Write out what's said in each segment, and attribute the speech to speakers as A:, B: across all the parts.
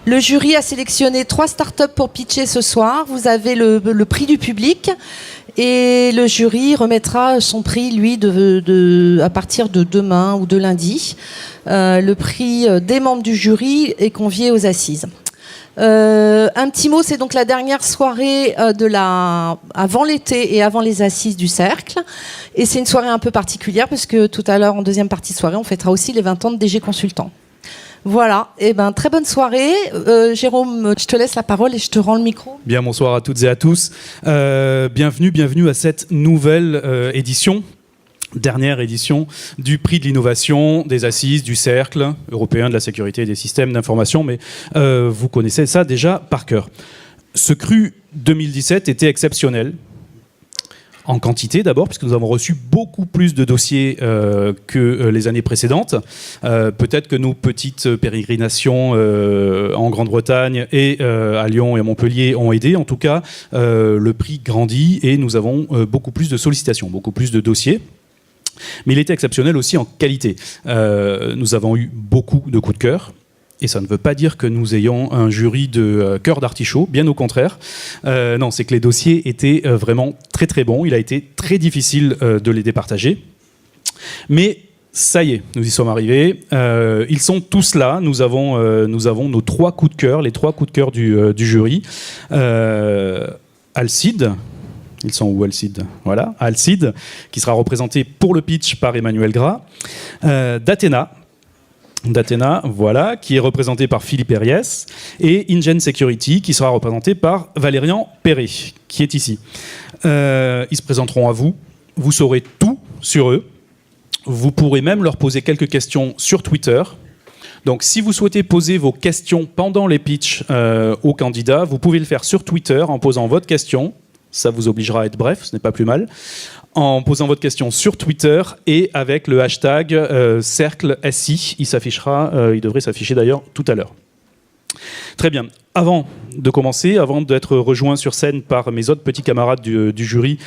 A: Le jury a sélectionné 3 startups pour pitcher ce soir. Vous avez le prix du public et le jury remettra son prix, lui, à partir de demain ou de lundi. Le prix des membres du jury est convié aux assises. Un petit mot, c'est donc la dernière soirée avant l'été et avant les assises du Cercle. Et c'est une soirée un peu particulière parce que tout à l'heure, en deuxième partie de soirée, on fêtera aussi les 20 ans de DG Consultant. Voilà, très bonne soirée. Jérôme, je te laisse la parole et je te rends le micro.
B: Bien, bonsoir à toutes et à tous. Bienvenue à cette nouvelle édition. Dernière édition du prix de l'innovation des assises du Cercle européen de la sécurité et des systèmes d'information, mais vous connaissez ça déjà par cœur. Ce cru 2017 était exceptionnel, en quantité d'abord, puisque nous avons reçu beaucoup plus de dossiers que les années précédentes. Peut-être que nos petites pérégrinations en Grande-Bretagne et à Lyon et à Montpellier ont aidé. En tout cas, le prix grandit et nous avons beaucoup plus de sollicitations, beaucoup plus de dossiers. Mais il était exceptionnel aussi en qualité. Nous avons eu beaucoup de coups de cœur. Et ça ne veut pas dire que nous ayons un jury de cœur d'artichaut, bien au contraire. Non, c'est que les dossiers étaient vraiment très très bons. Il a été très difficile de les départager. Mais ça y est, nous y sommes arrivés. Ils sont tous là. Nous avons nos 3 coups de cœur, les 3 coups de cœur du jury. Alcide. Ils sont où, Alcide ? Voilà, Alcide, qui sera représenté pour le pitch par Emmanuel Gras. D'Athéna, voilà, qui est représenté par Philippe Herriès. Et InGen Security, qui sera représenté par Valérian Perret, qui est ici. Ils se présenteront à vous. Vous saurez tout sur eux. Vous pourrez même leur poser quelques questions sur Twitter. Donc, si vous souhaitez poser vos questions pendant les pitchs aux candidats, vous pouvez le faire sur Twitter en posant votre question. Ça vous obligera à être bref, ce n'est pas plus mal. En posant votre question sur Twitter et avec le hashtag Cercle SI. Il devrait s'afficher d'ailleurs tout à l'heure. Très bien. Avant de commencer, avant d'être rejoint sur scène par mes autres petits camarades du jury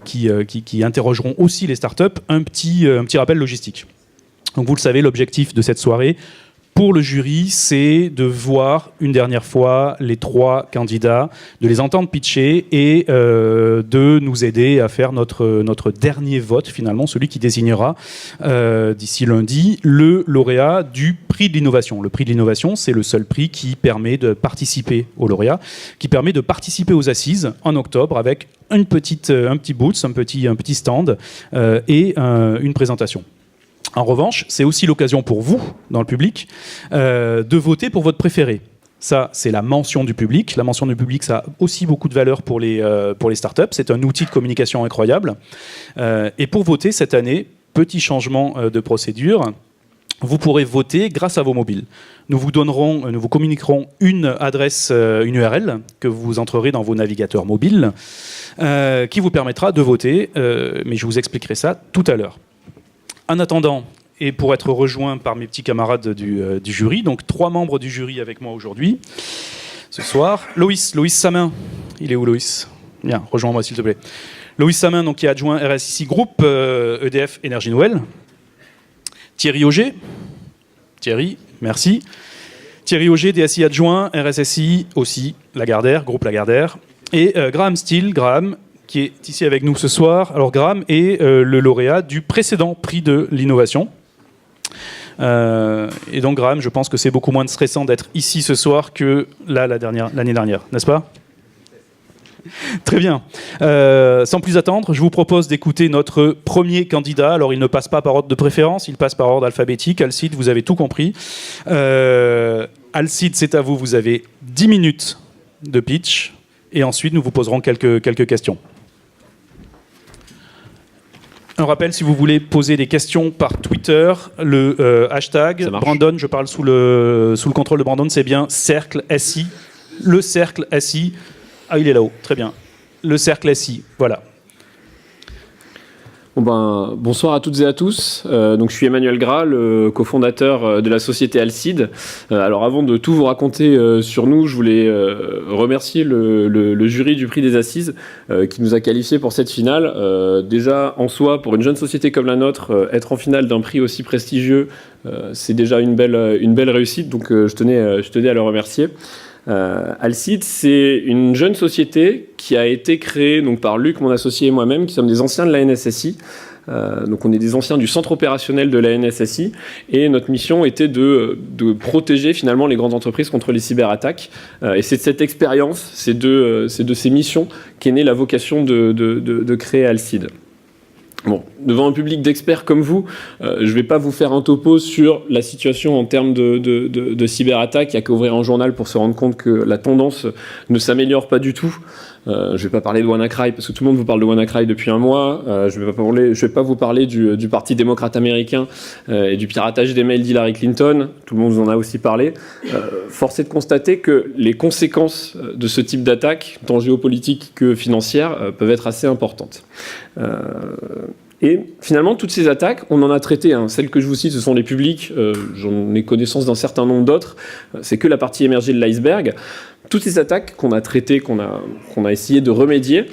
B: qui interrogeront aussi les startups, un petit rappel logistique. Donc vous le savez, l'objectif de cette soirée, pour le jury, c'est de voir une dernière fois les 3 candidats, de les entendre pitcher et de nous aider à faire notre dernier vote, finalement, celui qui désignera d'ici lundi le lauréat du prix de l'innovation. Le prix de l'innovation, c'est le seul prix qui permet de participer au lauréat, qui permet de participer aux assises en octobre avec un petit booth, un petit stand et une présentation. En revanche, c'est aussi l'occasion pour vous, dans le public, de voter pour votre préféré. Ça, c'est la mention du public. La mention du public, ça a aussi beaucoup de valeur pour les startups. C'est un outil de communication incroyable. Et pour voter cette année, petit changement de procédure, vous pourrez voter grâce à vos mobiles. Nous vous communiquerons une adresse, une URL, que vous entrerez dans vos navigateurs mobiles, qui vous permettra de voter. Mais je vous expliquerai ça tout à l'heure. En attendant, et pour être rejoint par mes petits camarades du jury, donc 3 membres du jury avec moi aujourd'hui, ce soir. Loïs Samin, il est où Loïs ? Bien, rejoins-moi s'il te plaît. Loïs Samin, donc, qui est adjoint RSSI Group, EDF Énergie Nouvelle. Thierry Auger. Thierry, merci. Thierry Auger, DSI adjoint, RSSI aussi, Lagardère, groupe Lagardère. Et Graham Steele, qui est ici avec nous ce soir. Alors Graham est le lauréat du précédent prix de l'innovation. Et donc Graham, je pense que c'est beaucoup moins stressant d'être ici ce soir que l'année dernière, n'est-ce pas ? Très bien. Sans plus attendre, je vous propose d'écouter notre premier candidat. Alors il ne passe pas par ordre de préférence, il passe par ordre alphabétique. Alcide, vous avez tout compris. Alcide, c'est à vous. Vous avez 10 minutes de pitch. Et ensuite, nous vous poserons quelques questions. Un rappel, si vous voulez poser des questions par Twitter, le hashtag Brandon, je parle sous le contrôle de Brandon, c'est bien Cercle SI. Le Cercle SI. Ah, il est là-haut, très bien. Le Cercle SI, voilà.
C: Bonsoir à toutes et à tous. Donc, je suis Emmanuel Gras, le cofondateur de la société Alcide. Alors, avant de tout vous raconter sur nous, je voulais remercier le jury du prix des Assises qui nous a qualifiés pour cette finale. Déjà, en soi, pour une jeune société comme la nôtre, être en finale d'un prix aussi prestigieux, c'est déjà une belle réussite. Donc, je tenais à le remercier. Alcide, c'est une jeune société qui a été créée donc, par Luc, mon associé, et moi-même, qui sommes des anciens de la NSSI. Donc on est des anciens du centre opérationnel de la NSSI et notre mission était de protéger finalement les grandes entreprises contre les cyberattaques. Et c'est de cette expérience, c'est de ces missions qu'est née la vocation de créer Alcide. Bon, devant un public d'experts comme vous, je ne vais pas vous faire un topo sur la situation en termes de cyberattaques. Il n'y a qu'à ouvrir un journal pour se rendre compte que la tendance ne s'améliore pas du tout. Je ne vais pas parler de WannaCry parce que tout le monde vous parle de WannaCry depuis un mois. Je ne vais pas vous parler du Parti démocrate américain et du piratage des mails d'Hillary Clinton. Tout le monde vous en a aussi parlé. Force est de constater que les conséquences de ce type d'attaque, tant géopolitiques que financières, peuvent être assez importantes. Et finalement, toutes ces attaques, on en a traité. Celles que je vous cite, ce sont les publics. J'en ai connaissance d'un certain nombre d'autres. C'est que la partie émergée de l'iceberg. Toutes ces attaques qu'on a traitées, qu'on a essayé de remédier,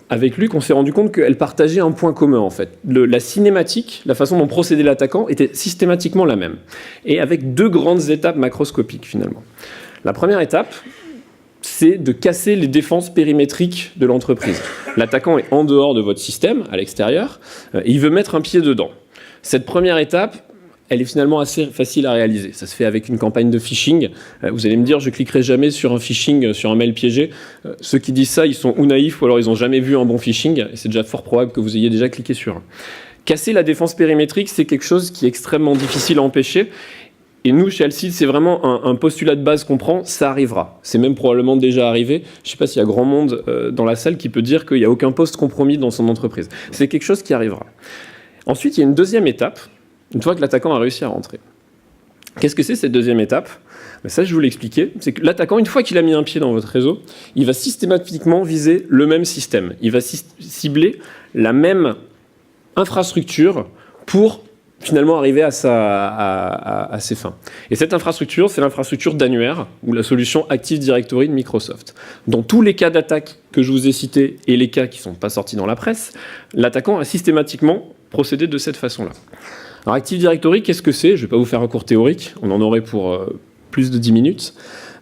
C: avec Luc, on s'est rendu compte qu'elles partageaient un point commun, en fait. La cinématique, la façon dont procédait l'attaquant, était systématiquement la même. Et avec deux grandes étapes macroscopiques, finalement. La première étape, c'est de casser les défenses périmétriques de l'entreprise. L'attaquant est en dehors de votre système, à l'extérieur, et il veut mettre un pied dedans. Cette première étape, elle est finalement assez facile à réaliser. Ça se fait avec une campagne de phishing. Vous allez me dire, je cliquerai jamais sur un phishing, sur un mail piégé. Ceux qui disent ça, ils sont ou naïfs, ou alors ils n'ont jamais vu un bon phishing, et c'est déjà fort probable que vous ayez déjà cliqué sur un. Casser la défense périmétrique, c'est quelque chose qui est extrêmement difficile à empêcher. Et nous, chez Alcide, c'est vraiment un postulat de base qu'on prend, ça arrivera. C'est même probablement déjà arrivé. Je ne sais pas s'il y a grand monde dans la salle qui peut dire qu'il n'y a aucun poste compromis dans son entreprise. C'est quelque chose qui arrivera. Ensuite, il y a une deuxième étape, une fois que l'attaquant a réussi à rentrer. Qu'est-ce que c'est cette deuxième étape ? Ça, je vais vous l'expliquer. C'est que l'attaquant, une fois qu'il a mis un pied dans votre réseau, il va systématiquement viser le même système. Il va cibler la même infrastructure pour finalement arriver à ses fins. Et cette infrastructure, c'est l'infrastructure d'Annuaire, ou la solution Active Directory de Microsoft. Dans tous les cas d'attaque que je vous ai cités, et les cas qui ne sont pas sortis dans la presse, l'attaquant a systématiquement procédé de cette façon-là. Alors Active Directory, qu'est-ce que c'est ? Je ne vais pas vous faire un cours théorique, on en aurait pour plus de 10 minutes.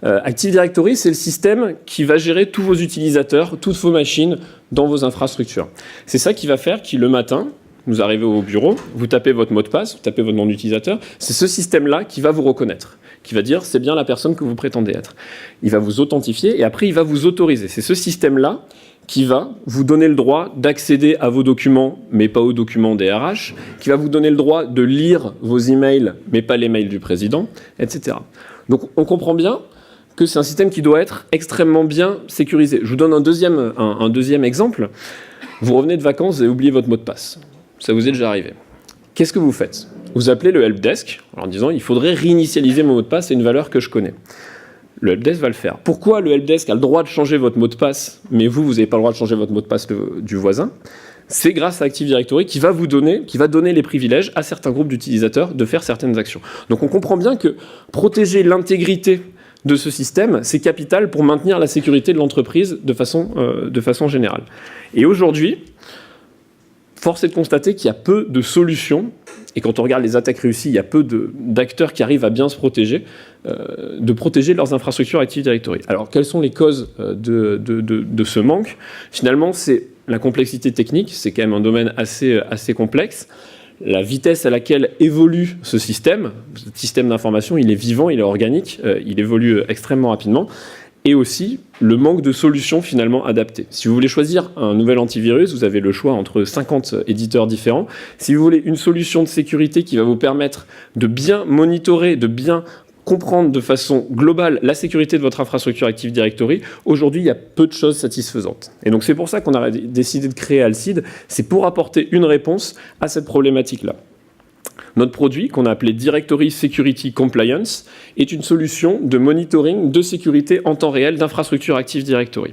C: Active Directory, c'est le système qui va gérer tous vos utilisateurs, toutes vos machines dans vos infrastructures. C'est ça qui va faire que le matin, vous arrivez au bureau, vous tapez votre mot de passe, vous tapez votre nom d'utilisateur, c'est ce système-là qui va vous reconnaître, qui va dire c'est bien la personne que vous prétendez être. Il va vous authentifier et après il va vous autoriser. C'est ce système-là qui va vous donner le droit d'accéder à vos documents, mais pas aux documents des RH, qui va vous donner le droit de lire vos emails, mais pas les mails du président, etc. Donc on comprend bien que c'est un système qui doit être extrêmement bien sécurisé. Je vous donne un deuxième exemple. Vous revenez de vacances, vous avez oublié votre mot de passe. Ça vous est déjà arrivé. Qu'est-ce que vous faites ? Vous appelez le helpdesk en disant il faudrait réinitialiser mon mot de passe, c'est une valeur que je connais. Le helpdesk va le faire. Pourquoi le helpdesk a le droit de changer votre mot de passe, mais vous n'avez pas le droit de changer votre mot de passe du voisin ? C'est grâce à Active Directory qui va donner les privilèges à certains groupes d'utilisateurs de faire certaines actions. Donc on comprend bien que protéger l'intégrité de ce système, c'est capital pour maintenir la sécurité de l'entreprise de façon générale. Et aujourd'hui, force est de constater qu'il y a peu de solutions, et quand on regarde les attaques réussies, il y a peu d'acteurs qui arrivent à bien se protéger, de protéger leurs infrastructures Active Directory. Alors, quelles sont les causes de ce manque ? Finalement, c'est la complexité technique, c'est quand même un domaine assez complexe. La vitesse à laquelle évolue ce système d'information, il est vivant, il est organique, il évolue extrêmement rapidement. Et aussi le manque de solutions finalement adaptées. Si vous voulez choisir un nouvel antivirus, vous avez le choix entre 50 éditeurs différents. Si vous voulez une solution de sécurité qui va vous permettre de bien monitorer, de bien comprendre de façon globale la sécurité de votre infrastructure Active Directory, aujourd'hui, il y a peu de choses satisfaisantes. Et donc, c'est pour ça qu'on a décidé de créer Alcide, c'est pour apporter une réponse à cette problématique-là. Notre produit, qu'on a appelé Directory Security Compliance, est une solution de monitoring de sécurité en temps réel d'infrastructure Active Directory.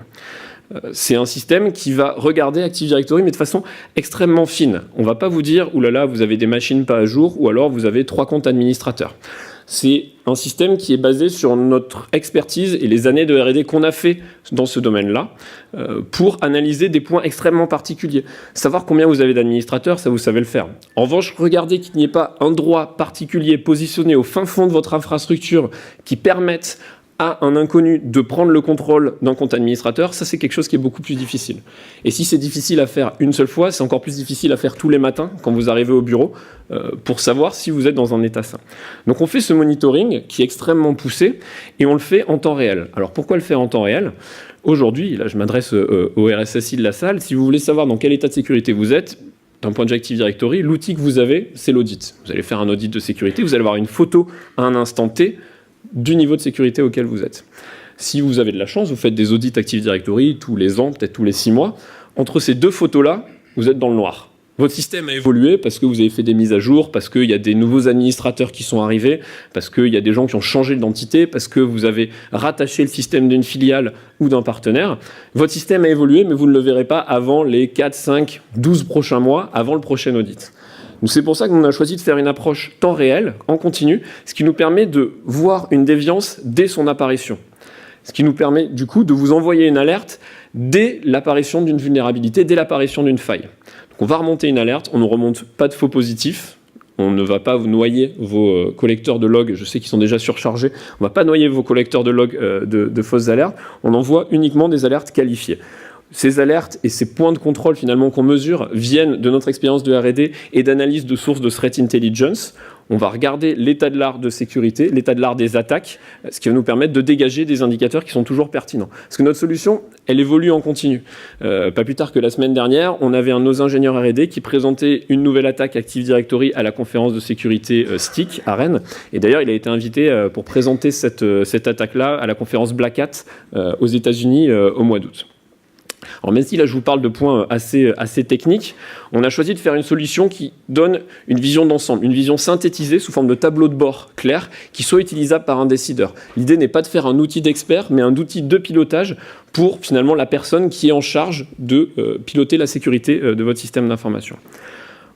C: C'est un système qui va regarder Active Directory, mais de façon extrêmement fine. On ne va pas vous dire « oulala, vous avez des machines pas à jour » ou alors « vous avez 3 comptes administrateurs ». C'est un système qui est basé sur notre expertise et les années de R&D qu'on a fait dans ce domaine-là pour analyser des points extrêmement particuliers. Savoir combien vous avez d'administrateurs, ça vous savez le faire. En revanche, regardez qu'il n'y ait pas un droit particulier positionné au fin fond de votre infrastructure qui permette à un inconnu de prendre le contrôle d'un compte administrateur, ça c'est quelque chose qui est beaucoup plus difficile. Et si c'est difficile à faire une seule fois, c'est encore plus difficile à faire tous les matins quand vous arrivez au bureau pour savoir si vous êtes dans un état sain. Donc on fait ce monitoring qui est extrêmement poussé et on le fait en temps réel. Alors pourquoi le faire en temps réel ? Aujourd'hui, là je m'adresse au RSSI de la salle, si vous voulez savoir dans quel état de sécurité vous êtes, d'un point de vue Active Directory, l'outil que vous avez, c'est l'audit. Vous allez faire un audit de sécurité, vous allez avoir une photo à un instant T du niveau de sécurité auquel vous êtes. Si vous avez de la chance, vous faites des audits Active Directory tous les ans, peut-être tous les 6 mois. Entre ces 2 photos-là, vous êtes dans le noir. Votre système a évolué parce que vous avez fait des mises à jour, parce qu'il y a des nouveaux administrateurs qui sont arrivés, parce qu'il y a des gens qui ont changé d'identité, parce que vous avez rattaché le système d'une filiale ou d'un partenaire. Votre système a évolué, mais vous ne le verrez pas avant les 4, 5, 12 prochains mois, avant le prochain audit. Donc c'est pour ça qu'on a choisi de faire une approche temps réel, en continu, ce qui nous permet de voir une déviance dès son apparition. Ce qui nous permet du coup de vous envoyer une alerte dès l'apparition d'une vulnérabilité, dès l'apparition d'une faille. Donc on va remonter une alerte, on ne remonte pas de faux positifs, on ne va pas vous noyer vos collecteurs de logs, je sais qu'ils sont déjà surchargés, on ne va pas noyer vos collecteurs de logs de fausses alertes, on envoie uniquement des alertes qualifiées. Ces alertes et ces points de contrôle finalement qu'on mesure viennent de notre expérience de R&D et d'analyse de sources de threat intelligence. On va regarder l'état de l'art de sécurité, l'état de l'art des attaques, ce qui va nous permettre de dégager des indicateurs qui sont toujours pertinents. Parce que notre solution, elle évolue en continu. Pas plus tard que la semaine dernière, on avait un de nos ingénieurs R&D qui présentait une nouvelle attaque Active Directory à la conférence de sécurité STIC à Rennes. Et d'ailleurs, il a été invité pour présenter cette attaque-là à la conférence Black Hat aux États-Unis au mois d'août. Alors même si là je vous parle de points assez techniques, on a choisi de faire une solution qui donne une vision d'ensemble, une vision synthétisée sous forme de tableau de bord clair qui soit utilisable par un décideur. L'idée n'est pas de faire un outil d'expert, mais un outil de pilotage pour finalement la personne qui est en charge de piloter la sécurité de votre système d'information.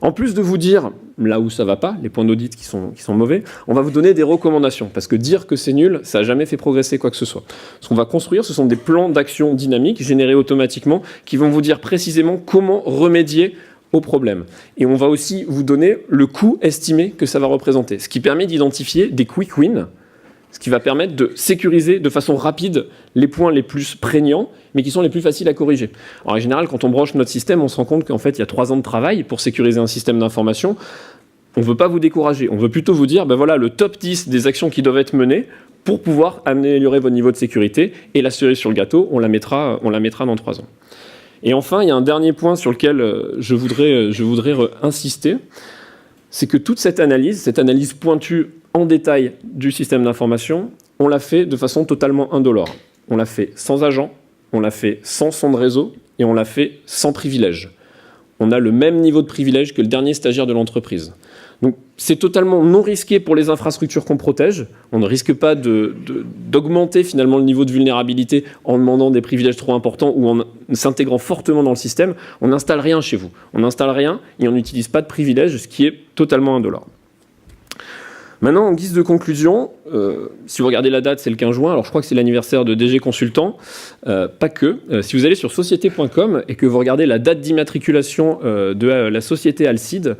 C: En plus de vous dire là où ça va pas, les points d'audit qui sont mauvais, on va vous donner des recommandations. Parce que dire que c'est nul, ça n'a jamais fait progresser quoi que ce soit. Ce qu'on va construire, ce sont des plans d'action dynamiques générés automatiquement qui vont vous dire précisément comment remédier au problème. Et on va aussi vous donner le coût estimé que ça va représenter. Ce qui permet d'identifier des quick wins, ce qui va permettre de sécuriser de façon rapide les points les plus prégnants, mais qui sont les plus faciles à corriger. Alors, en général, quand on branche notre système, on se rend compte qu'en fait, il y a 3 ans de travail pour sécuriser un système d'information. On ne veut pas vous décourager, on veut plutôt vous dire, ben voilà, le top 10 des actions qui doivent être menées pour pouvoir améliorer votre niveau de sécurité, et la cerise sur le gâteau, on la mettra dans 3 ans. Et enfin, il y a un dernier point sur lequel je voudrais insister, c'est que toute cette analyse pointue en détail du système d'information, on l'a fait de façon totalement indolore. On l'a fait sans agent, on l'a fait sans son de réseau et on l'a fait sans privilège. On a le même niveau de privilège que le dernier stagiaire de l'entreprise. Donc c'est totalement non risqué pour les infrastructures qu'on protège. On ne risque pas d'augmenter finalement le niveau de vulnérabilité en demandant des privilèges trop importants ou en s'intégrant fortement dans le système. On n'installe rien chez vous. On n'installe rien et on n'utilise pas de privilèges, ce qui est totalement indolore. Maintenant, en guise de conclusion, si vous regardez la date, c'est le 15 juin. Alors, je crois que c'est l'anniversaire de DG Consultant. Pas que. Si vous allez sur société.com et que vous regardez la date d'immatriculation de la société Alcide,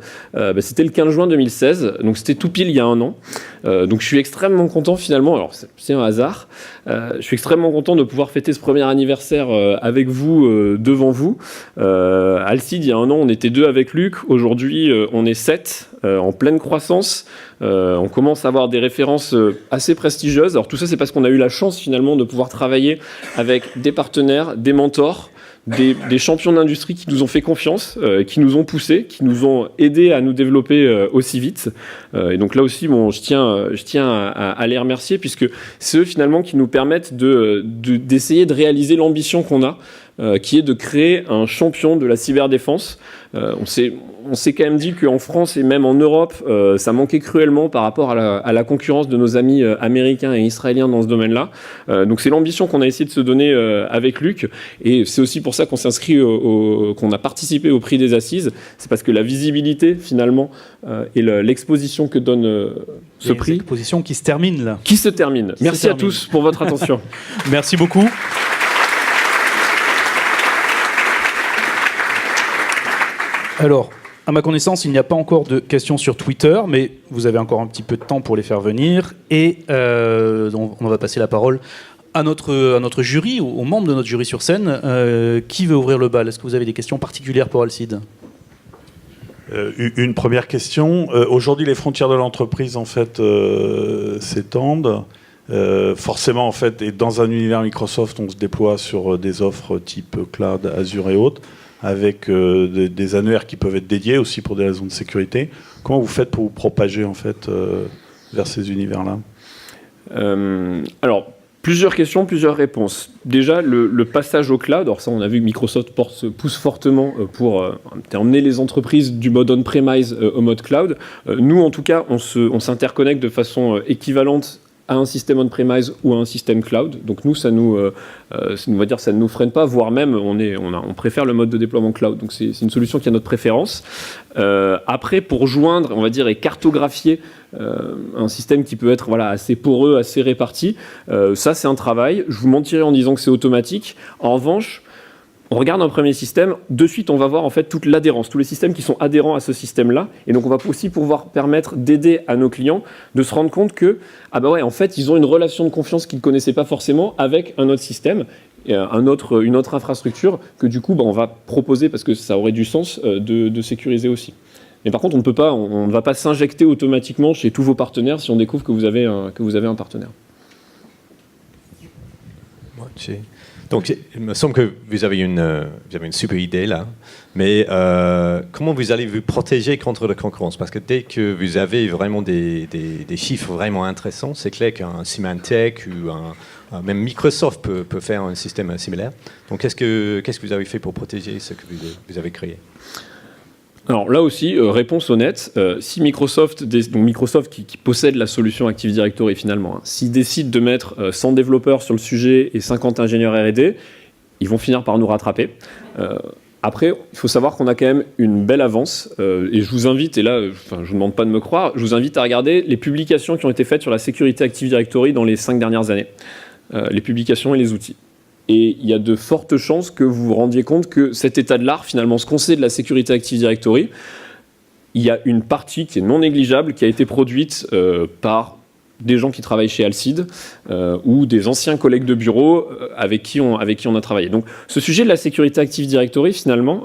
C: c'était le 15 juin 2016. Donc, c'était tout pile il y a 1 an. Donc, je suis extrêmement content finalement. Alors, c'est un hasard. Je suis extrêmement content de pouvoir fêter ce premier anniversaire avec vous, devant vous. Alcide, il y a 1 an, on était 2 avec Luc. Aujourd'hui, on est 7, en pleine croissance. On commence à avoir des références assez prestigieuses. Alors tout ça, c'est parce qu'on a eu la chance finalement de pouvoir travailler avec des partenaires, des mentors, des champions d'industrie qui nous ont fait confiance, qui nous ont poussés, qui nous ont aidés à nous développer aussi vite. Et donc là aussi, je tiens à les remercier puisque c'est eux finalement qui nous permettent d'essayer de réaliser l'ambition qu'on a. qui est de créer un champion de la cyberdéfense. On s'est quand même dit qu'en France et même en Europe, ça manquait cruellement par rapport à la concurrence de nos amis américains et israéliens dans ce domaine-là. Donc c'est l'ambition qu'on a essayé de se donner avec Luc, et c'est aussi pour ça qu'on s'inscrit, qu'on a participé au prix des Assises. C'est parce que la visibilité finalement et l'exposition que donne ce prix.
B: L'exposition qui se termine là.
C: Qui se termine. Merci à tous pour votre attention.
B: Merci beaucoup. Alors, à ma connaissance, il n'y a pas encore de questions sur Twitter, mais vous avez encore un petit peu de temps pour les faire venir. Et on va passer la parole à notre jury, aux membres de notre jury sur scène. Qui veut ouvrir le bal? Est-ce que vous avez des questions particulières pour Alcide?
D: Une première question. Aujourd'hui, les frontières de l'entreprise, en fait, s'étendent. Forcément, en fait, et dans un univers Microsoft, on se déploie sur des offres type cloud, Azure et autres, avec des annuaires qui peuvent être dédiés aussi pour des raisons de sécurité. Comment vous faites pour vous propager, en fait, vers ces univers-là?
C: Alors, plusieurs questions, plusieurs réponses. Déjà, le passage au cloud, alors ça, on a vu que Microsoft pousse fortement pour emmener les entreprises du mode on-premise au mode cloud. Nous, en tout cas, on s'interconnecte de façon équivalente à un système on-premise ou à un système cloud. Donc nous, ça ne nous freine pas, voire même on préfère le mode de déploiement cloud. Donc c'est une solution qui a notre préférence. Après, pour joindre, on va dire, et cartographier un système qui peut être assez poreux, assez réparti, ça c'est un travail. Je vous mentirais en disant que c'est automatique. En revanche, on regarde un premier système, de suite on va voir en fait toute l'adhérence, tous les systèmes qui sont adhérents à ce système-là, et donc on va aussi pouvoir permettre d'aider à nos clients de se rendre compte que en fait ils ont une relation de confiance qu'ils ne connaissaient pas forcément avec un autre système, une autre infrastructure que du coup on va proposer, parce que ça aurait du sens de sécuriser aussi. Mais par contre on ne va pas s'injecter automatiquement chez tous vos partenaires si on découvre que vous avez un partenaire.
E: Donc, il me semble que vous avez une super idée là, mais comment vous allez vous protéger contre la concurrence? Parce que dès que vous avez vraiment des chiffres vraiment intéressants, c'est clair qu'un Symantec ou même Microsoft peut faire un système similaire. Donc, qu'est-ce que vous avez fait pour protéger ce que vous avez créé?
C: Alors là aussi, réponse honnête, si Microsoft qui possède la solution Active Directory finalement, s'ils décident de mettre 100 développeurs sur le sujet et 50 ingénieurs R&D, ils vont finir par nous rattraper. Après, il faut savoir qu'on a quand même une belle avance, et je vous invite, et là, je ne vous demande pas de me croire, je vous invite à regarder les publications qui ont été faites sur la sécurité Active Directory dans les 5 dernières années, les publications et les outils. Et il y a de fortes chances que vous vous rendiez compte que cet état de l'art, finalement, ce qu'on sait de la sécurité Active Directory, il y a une partie qui est non négligeable, qui a été produite par des gens qui travaillent chez Alcide ou des anciens collègues de bureau avec qui on a travaillé. Donc ce sujet de la sécurité Active Directory, finalement,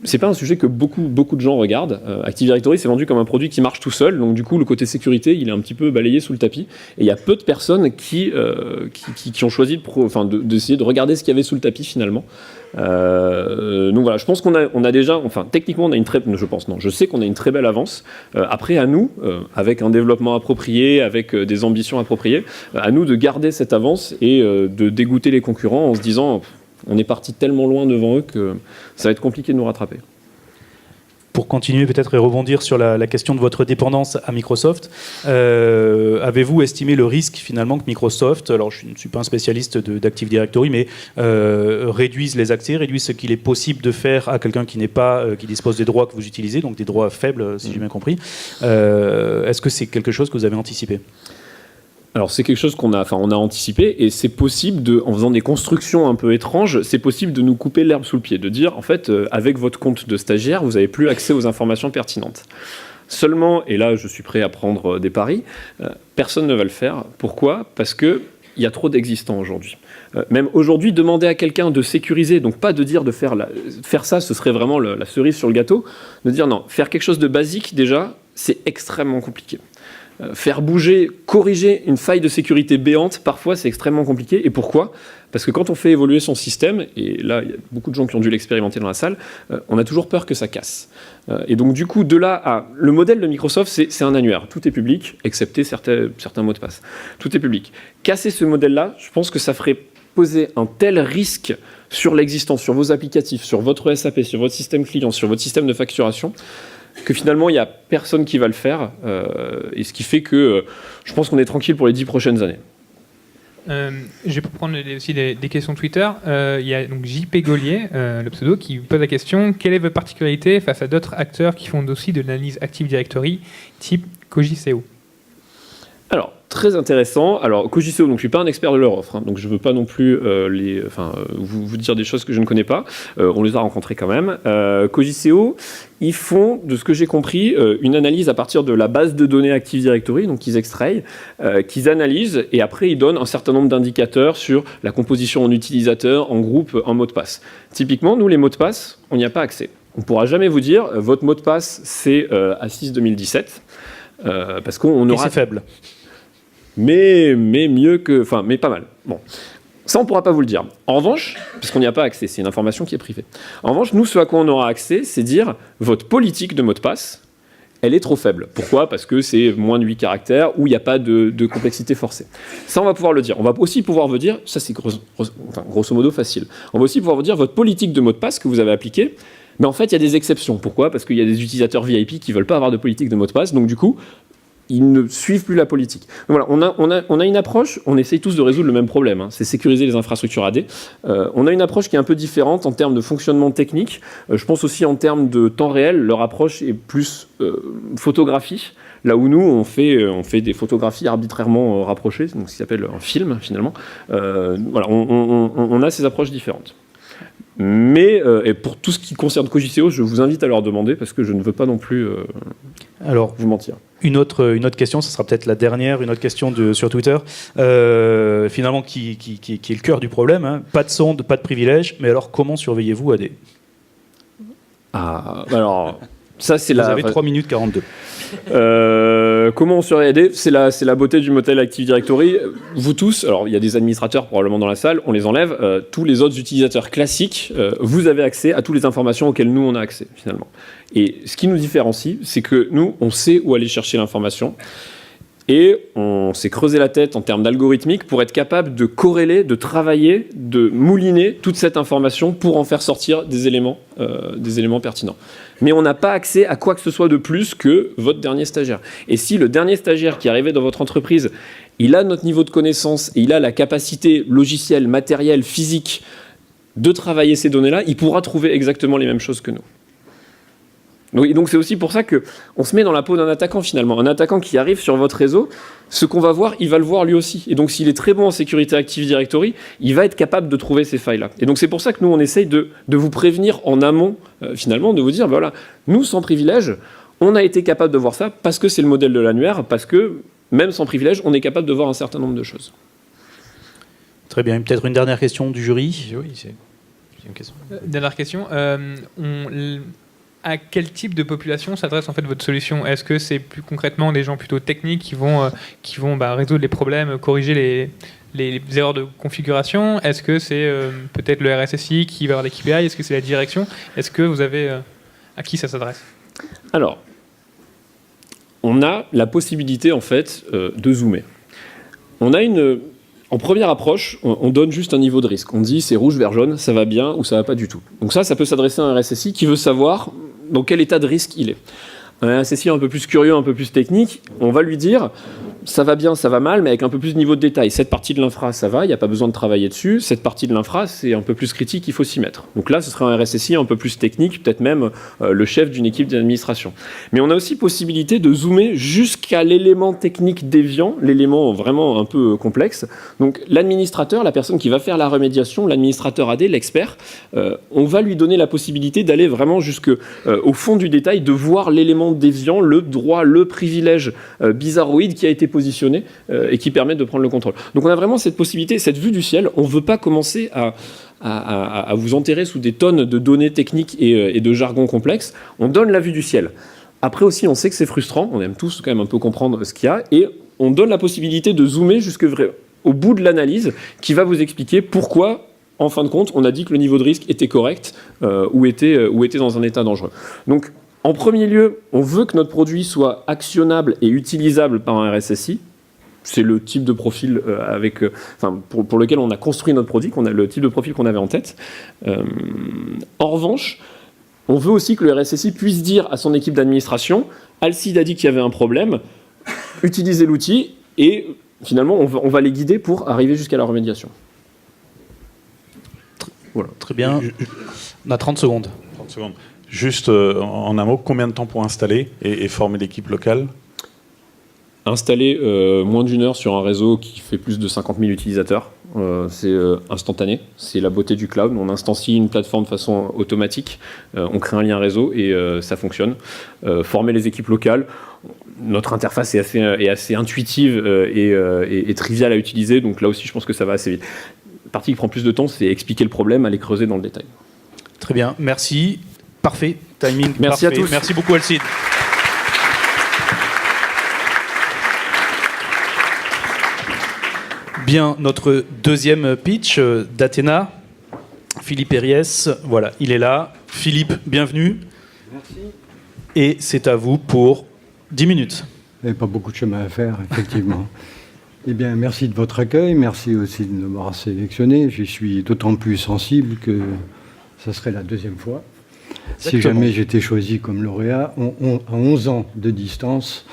C: c'est pas un sujet que beaucoup de gens regardent. Active Directory, c'est vendu comme un produit qui marche tout seul, donc du coup, le côté sécurité, il est un petit peu balayé sous le tapis. Et il y a peu de personnes qui ont choisi d'essayer de regarder ce qu'il y avait sous le tapis, finalement. Donc voilà, je pense qu'on a déjà, techniquement, on a je sais qu'on a une très belle avance. Après, à nous, avec un développement approprié, avec des ambitions appropriées, à nous de garder cette avance et de dégoûter les concurrents en se disant... On est parti tellement loin devant eux que ça va être compliqué de nous rattraper.
B: Pour continuer peut-être et rebondir sur la question de votre dépendance à Microsoft, avez-vous estimé le risque finalement que Microsoft, alors je ne suis pas un spécialiste d'Active Directory, mais réduise les accès, réduise ce qu'il est possible de faire à quelqu'un qui dispose des droits que vous utilisez, donc des droits faibles si j'ai bien compris. Est-ce que c'est quelque chose que vous avez anticipé ?
C: Alors c'est quelque chose qu'on a anticipé, et c'est possible en faisant des constructions un peu étranges, c'est possible de nous couper l'herbe sous le pied, de dire en fait avec votre compte de stagiaire vous n'avez plus accès aux informations pertinentes. Seulement, et là je suis prêt à prendre des paris, personne ne va le faire. Pourquoi ? Parce qu'il y a trop d'existants aujourd'hui. Même aujourd'hui, demander à quelqu'un de sécuriser, donc pas de dire de faire ça, ce serait vraiment la cerise sur le gâteau, de dire non, faire quelque chose de basique déjà, c'est extrêmement compliqué. Faire bouger, corriger une faille de sécurité béante, parfois c'est extrêmement compliqué. Et pourquoi ? Parce que quand on fait évoluer son système, et là il y a beaucoup de gens qui ont dû l'expérimenter dans la salle, on a toujours peur que ça casse. Et donc du coup, de là à... Le modèle de Microsoft, c'est un annuaire. Tout est public, excepté certains mots de passe. Tout est public. Casser ce modèle-là, je pense que ça ferait poser un tel risque sur l'existence, sur vos applicatifs, sur votre SAP, sur votre système client, sur votre système de facturation, que finalement, il n'y a personne qui va le faire. Et ce qui fait que je pense qu'on est tranquille pour les 10 prochaines années.
F: Je vais prendre aussi des questions Twitter. Il y a donc JP Gaulier, le pseudo, qui pose la question: quelle est votre particularité face à d'autres acteurs qui font aussi de l'analyse Active Directory, type Cogiceo? Alors,
C: très intéressant. Alors, Cogiceo, donc je suis pas un expert de leur offre, hein, donc je veux pas non plus vous dire des choses que je ne connais pas. On les a rencontrés quand même. Cogiceo, ils font, de ce que j'ai compris, une analyse à partir de la base de données Active Directory, donc qu'ils extraient, qu'ils analysent, et après ils donnent un certain nombre d'indicateurs sur la composition en utilisateur, en groupe, en mot de passe. Typiquement, nous, les mots de passe, on n'y a pas accès. On ne pourra jamais vous dire, votre mot de passe, c'est A6 2017, parce qu'on aura...
B: Et c'est faible.
C: Mais mieux que... Enfin, mais pas mal. Bon. Ça, on ne pourra pas vous le dire. En revanche, puisqu'on n'y a pas accès, c'est une information qui est privée. En revanche, nous, ce à quoi on aura accès, c'est dire votre politique de mot de passe, elle est trop faible. Pourquoi ? Parce que c'est moins de 8 caractères ou il n'y a pas de complexité forcée. Ça, on va pouvoir le dire. On va aussi pouvoir vous dire, ça c'est grosso modo facile, on va aussi pouvoir vous dire votre politique de mot de passe que vous avez appliquée, mais en fait, il y a des exceptions. Pourquoi ? Parce qu'il y a des utilisateurs VIP qui ne veulent pas avoir de politique de mot de passe, donc du coup, ils ne suivent plus la politique. Donc voilà, on a une approche, on essaye tous de résoudre le même problème, hein, c'est sécuriser les infrastructures AD. On a une approche qui est un peu différente en termes de fonctionnement technique. Je pense aussi en termes de temps réel, leur approche est plus photographie. Là où nous, on fait des photographies arbitrairement rapprochées, donc ce qui s'appelle un film finalement. Voilà, on a ces approches différentes. Mais et pour tout ce qui concerne Cogiceo, je vous invite à leur demander parce que je ne veux pas non plus vous mentir.
B: Une autre question, ça sera peut-être la dernière, une autre question sur Twitter, finalement qui est le cœur du problème, hein. Pas de sonde, pas de privilège, mais alors comment surveillez-vous AD ?
C: Ah, alors... Ça, c'est
B: Vous avez 3 minutes 42.
C: Comment on surveille AD ? C'est la beauté du modèle Active Directory. Vous tous, alors il y a des administrateurs probablement dans la salle, on les enlève. Tous les autres utilisateurs classiques, vous avez accès à toutes les informations auxquelles nous on a accès finalement. Et ce qui nous différencie, c'est que nous, on sait où aller chercher l'information. Et on s'est creusé la tête en termes d'algorithmique pour être capable de corréler, de travailler, de mouliner toute cette information pour en faire sortir des éléments pertinents. Mais on n'a pas accès à quoi que ce soit de plus que votre dernier stagiaire. Et si le dernier stagiaire qui est arrivé dans votre entreprise, il a notre niveau de connaissance et il a la capacité logicielle, matérielle, physique de travailler ces données-là, il pourra trouver exactement les mêmes choses que nous. Donc c'est aussi pour ça qu'on se met dans la peau d'un attaquant finalement. Un attaquant qui arrive sur votre réseau, ce qu'on va voir, il va le voir lui aussi. Et donc s'il est très bon en sécurité Active Directory, il va être capable de trouver ces failles-là. Et donc c'est pour ça que nous on essaye de vous prévenir en amont finalement, de vous dire, voilà, nous sans privilège, on a été capable de voir ça parce que c'est le modèle de l'annuaire, parce que même sans privilège, on est capable de voir un certain nombre de choses.
B: Très bien, peut-être une dernière question du jury.
E: Oui, c'est une question.
F: Dernière question. À quel type de population s'adresse en fait votre solution ? Est-ce que c'est plus concrètement des gens plutôt techniques qui vont résoudre les problèmes, corriger les erreurs de configuration ? Est-ce que c'est peut-être le RSSI qui va avoir l'équipe AI ? Est-ce que c'est la direction ? Est-ce que vous avez à qui ça s'adresse ?
C: Alors, on a la possibilité en fait de zoomer. On a en première approche, on donne juste un niveau de risque. On dit c'est rouge vers jaune, ça va bien ou ça va pas du tout. Donc ça peut s'adresser à un RSSI qui veut savoir dans quel état de risque il est. Un RSSI un peu plus curieux, un peu plus technique, on va lui dire ça va bien, ça va mal, mais avec un peu plus de niveau de détail. Cette partie de l'infra, ça va, il n'y a pas besoin de travailler dessus. Cette partie de l'infra, c'est un peu plus critique, il faut s'y mettre. Donc là, ce serait un RSSI un peu plus technique, peut-être même le chef d'une équipe d'administration. Mais on a aussi possibilité de zoomer jusqu'à l'élément technique déviant, l'élément vraiment un peu complexe. Donc l'administrateur, la personne qui va faire la remédiation, l'administrateur AD, l'expert, on va lui donner la possibilité d'aller vraiment jusqu'au fond du détail, de voir l'élément déviant, le droit, le privilège bizarroïde qui a été positionné et qui permet de prendre le contrôle. Donc on a vraiment cette possibilité, cette vue du ciel. On ne veut pas commencer à vous enterrer sous des tonnes de données techniques et de jargon complexe. On donne la vue du ciel. Après aussi, on sait que c'est frustrant. On aime tous quand même un peu comprendre ce qu'il y a. Et on donne la possibilité de zoomer jusqu'au bout de l'analyse qui va vous expliquer pourquoi, en fin de compte, on a dit que le niveau de risque était correct ou était dans un état dangereux. Donc, en premier lieu, on veut que notre produit soit actionnable et utilisable par un RSSI. c'est le type de profil pour lequel on a construit notre produit, le type de profil qu'on avait en tête. En revanche, on veut aussi que le RSSI puisse dire à son équipe d'administration, Alcide a dit qu'il y avait un problème, utilisez l'outil et finalement on va les guider pour arriver jusqu'à la remédiation.
B: Voilà. Très bien. On a 30 secondes.
D: 30 secondes. Juste en un mot, combien de temps pour installer et former l'équipe locale ?
C: Installer moins d'1 heure sur un réseau qui fait plus de 50 000 utilisateurs, c'est instantané, c'est la beauté du cloud. On instancie une plateforme de façon automatique, on crée un lien réseau et ça fonctionne. Former les équipes locales, notre interface est assez intuitive et triviale à utiliser, donc là aussi je pense que ça va assez vite. La partie qui prend plus de temps, c'est expliquer le problème, aller creuser dans le détail.
B: Très bien, merci. Parfait, timing
C: merci
B: parfait.
C: À tous.
B: Merci beaucoup Alcide. Bien, notre deuxième pitch d'Athéna, Philippe Herriès, voilà, il est là. Philippe, bienvenue.
G: Merci.
B: Et c'est à vous pour 10 minutes.
G: Il n'y a pas beaucoup de chemin à faire, effectivement. Eh bien, merci de votre accueil, merci aussi de m'avoir sélectionné. J'y suis d'autant plus sensible que ça serait la deuxième fois.
B: Exactement.
G: Si jamais j'étais choisi comme lauréat, à 11 ans de distance,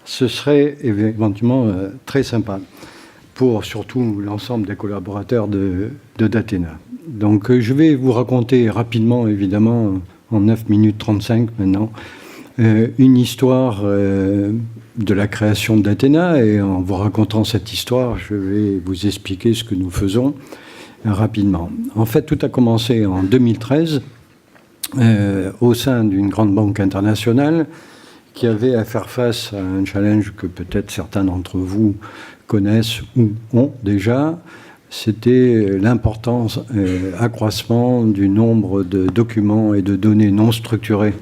G: ce serait éventuellement très sympa pour surtout l'ensemble des collaborateurs d'Athéna. Donc je vais vous raconter rapidement, évidemment, en 9 minutes 35 maintenant, une histoire de la création d'Athéna, et en vous racontant cette histoire, je vais vous expliquer ce que nous faisons rapidement. En fait, tout a commencé en 2013 au sein d'une grande banque internationale qui avait à faire face à un challenge que peut-être certains d'entre vous connaissent ou ont déjà. C'était l'importance, accroissement du nombre de documents et de données non structurées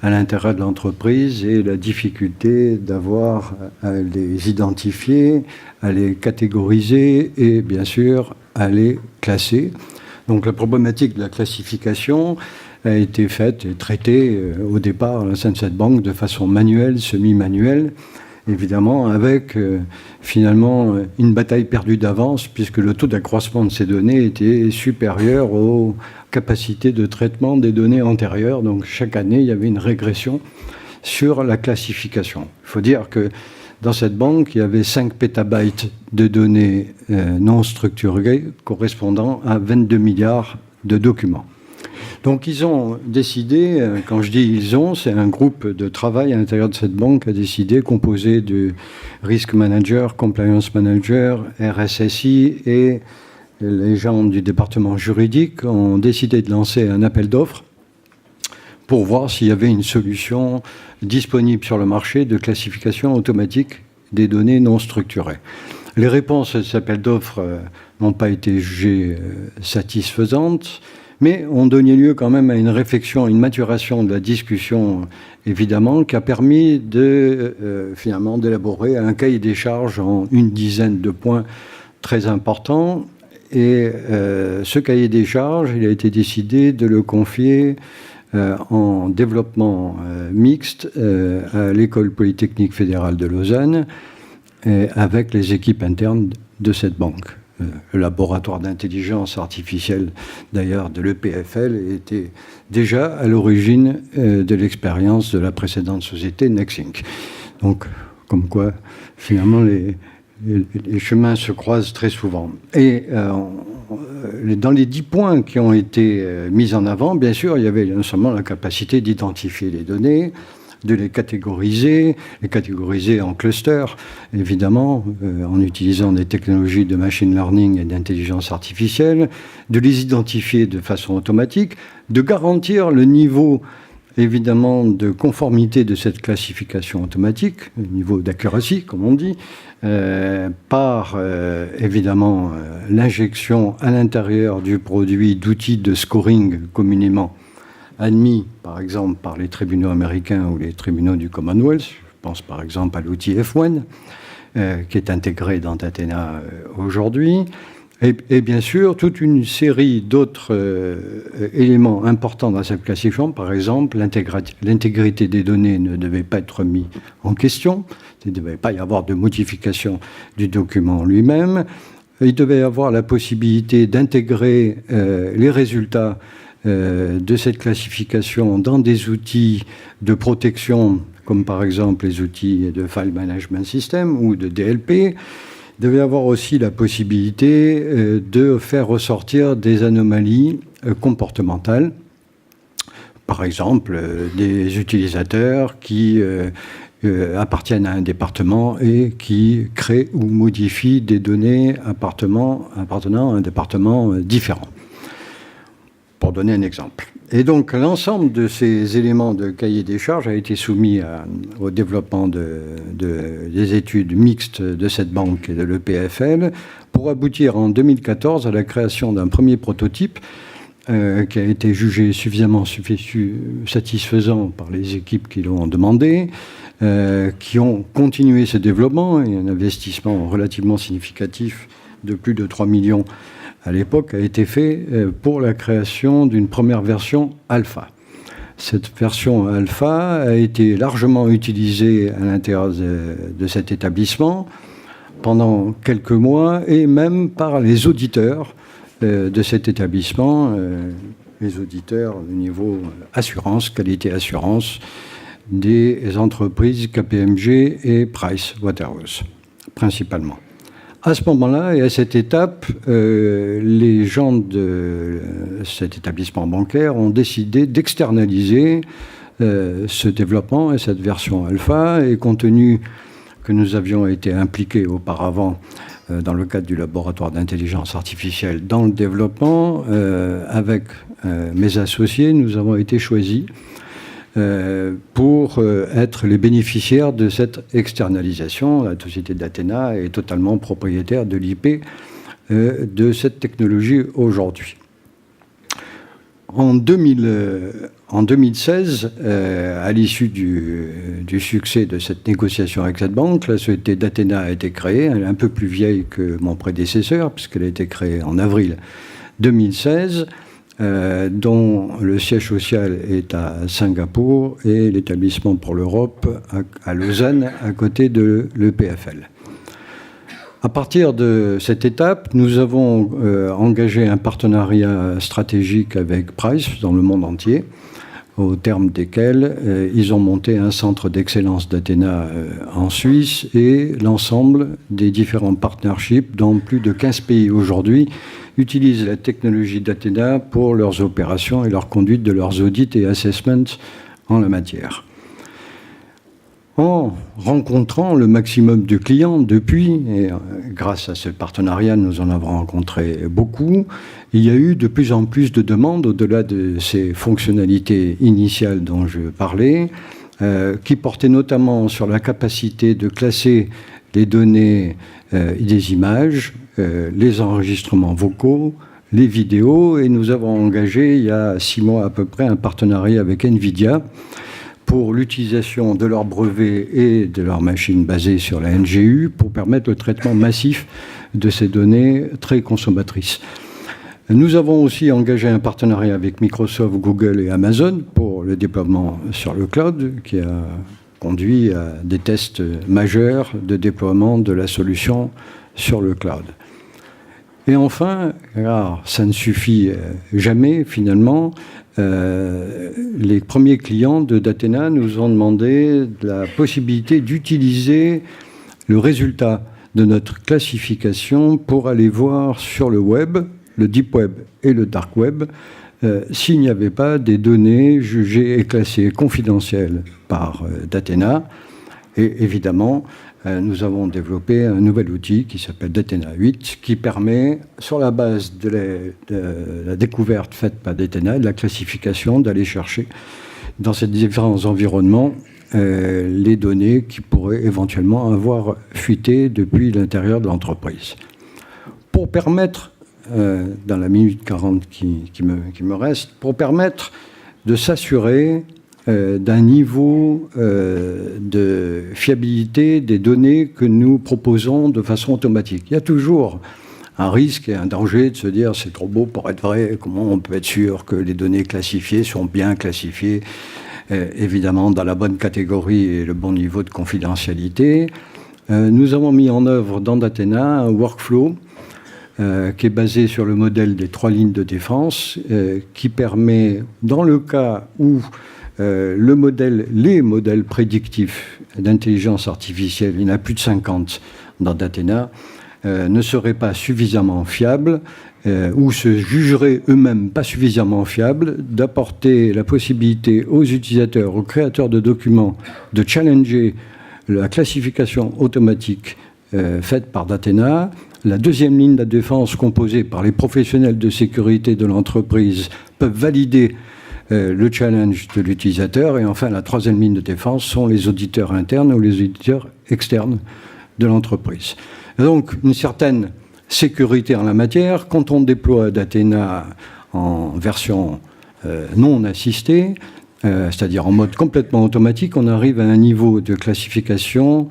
G: à l'intérieur de l'entreprise et la difficulté d'avoir à les identifier, à les catégoriser et bien sûr à les classer. Donc la problématique de la classification a été faite et traitée au départ au sein de cette banque de façon manuelle, semi-manuelle, évidemment avec finalement une bataille perdue d'avance puisque le taux d'accroissement de ces données était supérieur aux capacités de traitement des données antérieures. Donc chaque année, il y avait une régression sur la classification. Il faut dire que dans cette banque, il y avait 5 pétabytes de données non structurées correspondant à 22 milliards de documents. Donc ils ont décidé, quand je dis ils ont, c'est un groupe de travail à l'intérieur de cette banque a décidé, composé de Risk Manager, Compliance Manager, RSSI et les gens du département juridique ont décidé de lancer un appel d'offres pour voir s'il y avait une solution disponible sur le marché de classification automatique des données non structurées. Les réponses à cet appel d'offres n'ont pas été jugées satisfaisantes, mais ont donné lieu quand même à une réflexion, une maturation de la discussion, évidemment, qui a permis finalement d'élaborer un cahier des charges en une dizaine de points très importants. Et ce cahier des charges, il a été décidé de le confier en développement mixte à l'École polytechnique fédérale de Lausanne, avec les équipes internes de cette banque. Le laboratoire d'intelligence artificielle, d'ailleurs, de l'EPFL, était déjà à l'origine de l'expérience de la précédente société, Nexink. Donc, comme quoi, finalement, les chemins se croisent très souvent. Et dans les 10 points qui ont été mis en avant, bien sûr, il y avait non seulement la capacité d'identifier les données, de les catégoriser en clusters, évidemment, en utilisant des technologies de machine learning et d'intelligence artificielle, de les identifier de façon automatique, de garantir le niveau, évidemment, de conformité de cette classification automatique, le niveau d'accuracy, comme on dit, par, évidemment, l'injection à l'intérieur du produit d'outils de scoring communément admis, par exemple, par les tribunaux américains ou les tribunaux du Commonwealth. Je pense, par exemple, à l'outil F1, qui est intégré dans Athéna aujourd'hui. Et bien sûr, toute une série d'autres éléments importants dans cette classification. Par exemple, l'intégrité des données ne devait pas être mise en question. Il ne devait pas y avoir de modification du document lui-même. Il devait y avoir la possibilité d'intégrer les résultats de cette classification dans des outils de protection, comme par exemple les outils de File Management System ou de DLP. Il devait y avoir aussi la possibilité de faire ressortir des anomalies comportementales. Par exemple, des utilisateurs qui appartiennent à un département et qui créent ou modifient des données appartenant à un département différent. Pour donner un exemple. Et donc, l'ensemble de ces éléments de cahier des charges a été soumis au développement des études mixtes de cette banque et de l'EPFL pour aboutir en 2014 à la création d'un premier prototype qui a été jugé suffisamment satisfaisant par les équipes qui l'ont demandé, qui ont continué ce développement et un investissement relativement significatif de plus de 3 millions à l'époque a été fait pour la création d'une première version alpha. Cette version alpha a été largement utilisée à l'intérieur de cet établissement pendant quelques mois et même par les auditeurs de cet établissement, les auditeurs au niveau assurance, qualité assurance des entreprises KPMG et Price Waterhouse, principalement. À ce moment-là et à cette étape, les gens de cet établissement bancaire ont décidé d'externaliser ce développement et cette version alpha. Et compte tenu que nous avions été impliqués auparavant dans le cadre du laboratoire d'intelligence artificielle dans le développement, avec mes associés, nous avons été choisis pour être les bénéficiaires de cette externalisation. La société d'Athena est totalement propriétaire de l'IP de cette technologie aujourd'hui. En 2016, à l'issue du succès de cette négociation avec cette banque, la société d'Athena a été créée. Elle est un peu plus vieille que mon prédécesseur, puisqu'elle a été créée en avril 2016. Dont le siège social est à Singapour et l'établissement pour l'Europe à Lausanne, à côté de l'EPFL. À partir de cette étape, nous avons engagé un partenariat stratégique avec Price dans le monde entier, au terme desquels ils ont monté un centre d'excellence d'Athena en Suisse et l'ensemble des différents partnerships dans plus de 15 pays aujourd'hui utilisent la technologie d'Athena pour leurs opérations et leur conduite de leurs audits et assessments en la matière. En rencontrant le maximum de clients depuis, et grâce à ce partenariat, nous en avons rencontré beaucoup, il y a eu de plus en plus de demandes au-delà de ces fonctionnalités initiales dont je parlais, qui portaient notamment sur la capacité de classer les données et des images, les enregistrements vocaux, les vidéos, et nous avons engagé il y a 6 mois à peu près un partenariat avec NVIDIA pour l'utilisation de leurs brevets et de leurs machines basées sur la NGU pour permettre le traitement massif de ces données très consommatrices. Nous avons aussi engagé un partenariat avec Microsoft, Google et Amazon pour le déploiement sur le cloud qui a conduit à des tests majeurs de déploiement de la solution sur le cloud. Et enfin, alors ça ne suffit jamais finalement, les premiers clients d'Athena nous ont demandé la possibilité d'utiliser le résultat de notre classification pour aller voir sur le web, le deep web et le dark web, s'il n'y avait pas des données jugées et classées confidentielles par d'Athena. Et évidemment, nous avons développé un nouvel outil qui s'appelle d'Athena 8, qui permet, sur la base de la découverte faite par d'Athena, de la classification, d'aller chercher dans ces différents environnements les données qui pourraient éventuellement avoir fuité depuis l'intérieur de l'entreprise. Pour permettre, dans la minute 40 qui me reste, pour permettre de s'assurer d'un niveau de fiabilité des données que nous proposons de façon automatique. Il y a toujours un risque et un danger de se dire c'est trop beau pour être vrai, comment on peut être sûr que les données classifiées sont bien classifiées, évidemment dans la bonne catégorie et le bon niveau de confidentialité. Nous avons mis en œuvre dans Datena un workflow qui est basé sur le modèle des 3 lignes de défense, qui permet, dans le cas où les modèles prédictifs d'intelligence artificielle, il y en a plus de 50 dans Datena, ne seraient pas suffisamment fiables ou se jugeraient eux-mêmes pas suffisamment fiables, d'apporter la possibilité aux utilisateurs, aux créateurs de documents, de challenger la classification automatique faite par Datena. La deuxième ligne de défense, composée par les professionnels de sécurité de l'entreprise, peuvent valider le challenge de l'utilisateur. Et enfin, la troisième ligne de défense sont les auditeurs internes ou les auditeurs externes de l'entreprise. Donc, une certaine sécurité en la matière. Quand on déploie Datena en version non assistée, c'est-à-dire en mode complètement automatique, on arrive à un niveau de classification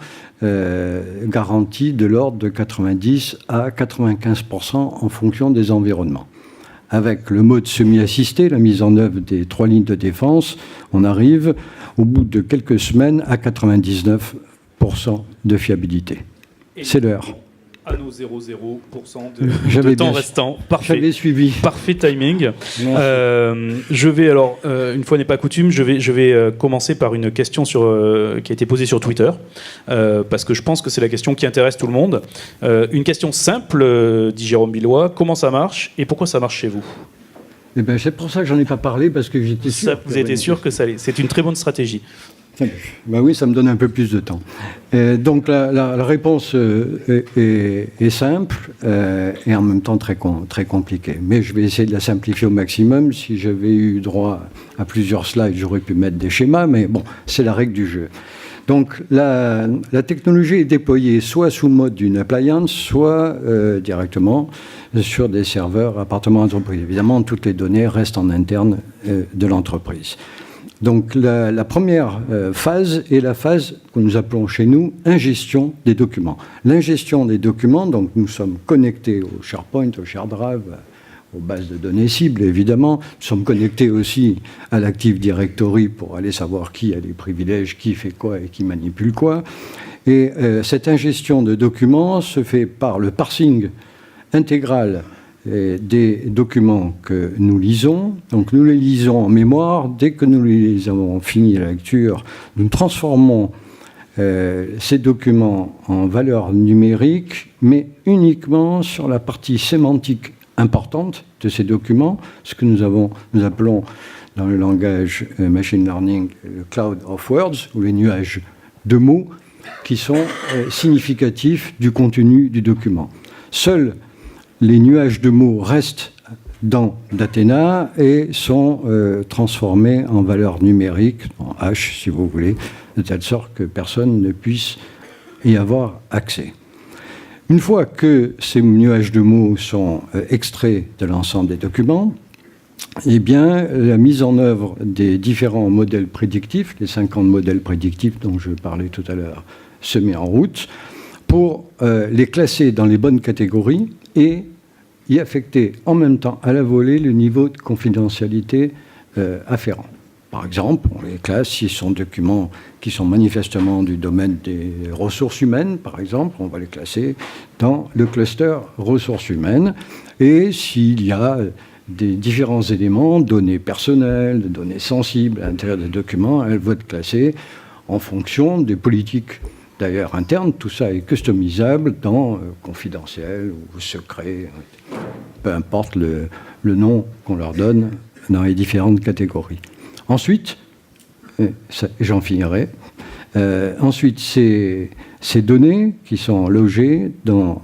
G: garanti de l'ordre de 90 à 95% en fonction des environnements. Avec le mode semi-assisté, la mise en œuvre des 3 lignes de défense, on arrive au bout de quelques semaines à 99% de fiabilité. C'est l'heure.
B: À nos 0,0% de temps restant. Parfait.
G: J'avais suivi.
B: Parfait timing. Je vais alors, une fois n'est pas coutume, je vais commencer par une question qui a été posée sur Twitter, parce que je pense que c'est la question qui intéresse tout le monde. Une question simple, dit Jérôme Billois. Comment ça marche et pourquoi ça marche chez vous ?
G: Eh ben, c'est pour ça que j'en ai pas parlé, parce que j'étais sûr.
B: Vous étiez sûr que ça allait. C'est une très bonne stratégie.
G: Ben oui, ça me donne un peu plus de temps. Donc la réponse est simple et en même temps très compliquée. Mais je vais essayer de la simplifier au maximum. Si j'avais eu droit à plusieurs slides, j'aurais pu mettre des schémas, mais bon, c'est la règle du jeu. Donc la technologie est déployée soit sous le mode d'une appliance, soit directement sur des serveurs appartenant à l'entreprise. Évidemment, toutes les données restent en interne de l'entreprise. Donc la première phase est la phase que nous appelons chez nous ingestion des documents. L'ingestion des documents, donc nous sommes connectés au SharePoint, au ShareDrive, aux bases de données cibles, évidemment. Nous sommes connectés aussi à l'Active Directory pour aller savoir qui a les privilèges, qui fait quoi et qui manipule quoi. Et cette ingestion de documents se fait par le parsing intégral des documents que nous lisons. Donc nous les lisons en mémoire. Dès que nous les avons fini la lecture, nous transformons ces documents en valeurs numériques, mais uniquement sur la partie sémantique importante de ces documents, ce que nous appelons dans le langage machine learning le cloud of words, ou les nuages de mots, qui sont significatifs du contenu du document. Seuls les nuages de mots restent dans Datena et sont transformés en valeurs numériques, en H si vous voulez, de telle sorte que personne ne puisse y avoir accès. Une fois que ces nuages de mots sont extraits de l'ensemble des documents, eh bien, la mise en œuvre des différents modèles prédictifs, les 50 modèles prédictifs dont je parlais tout à l'heure, se met en route pour les classer dans les bonnes catégories et y affecter en même temps à la volée le niveau de confidentialité afférent. Par exemple, on les classe s'ils sont documents qui sont manifestement du domaine des ressources humaines, par exemple, on va les classer dans le cluster ressources humaines. Et s'il y a des différents éléments, données personnelles, données sensibles à l'intérieur des documents, elles vont être classées en fonction des politiques d'ailleurs internes. Tout ça est customisable dans confidentiel ou secret, peu importe le nom qu'on leur donne dans les différentes catégories. Ensuite, j'en finirai, ensuite ces données qui sont logées dans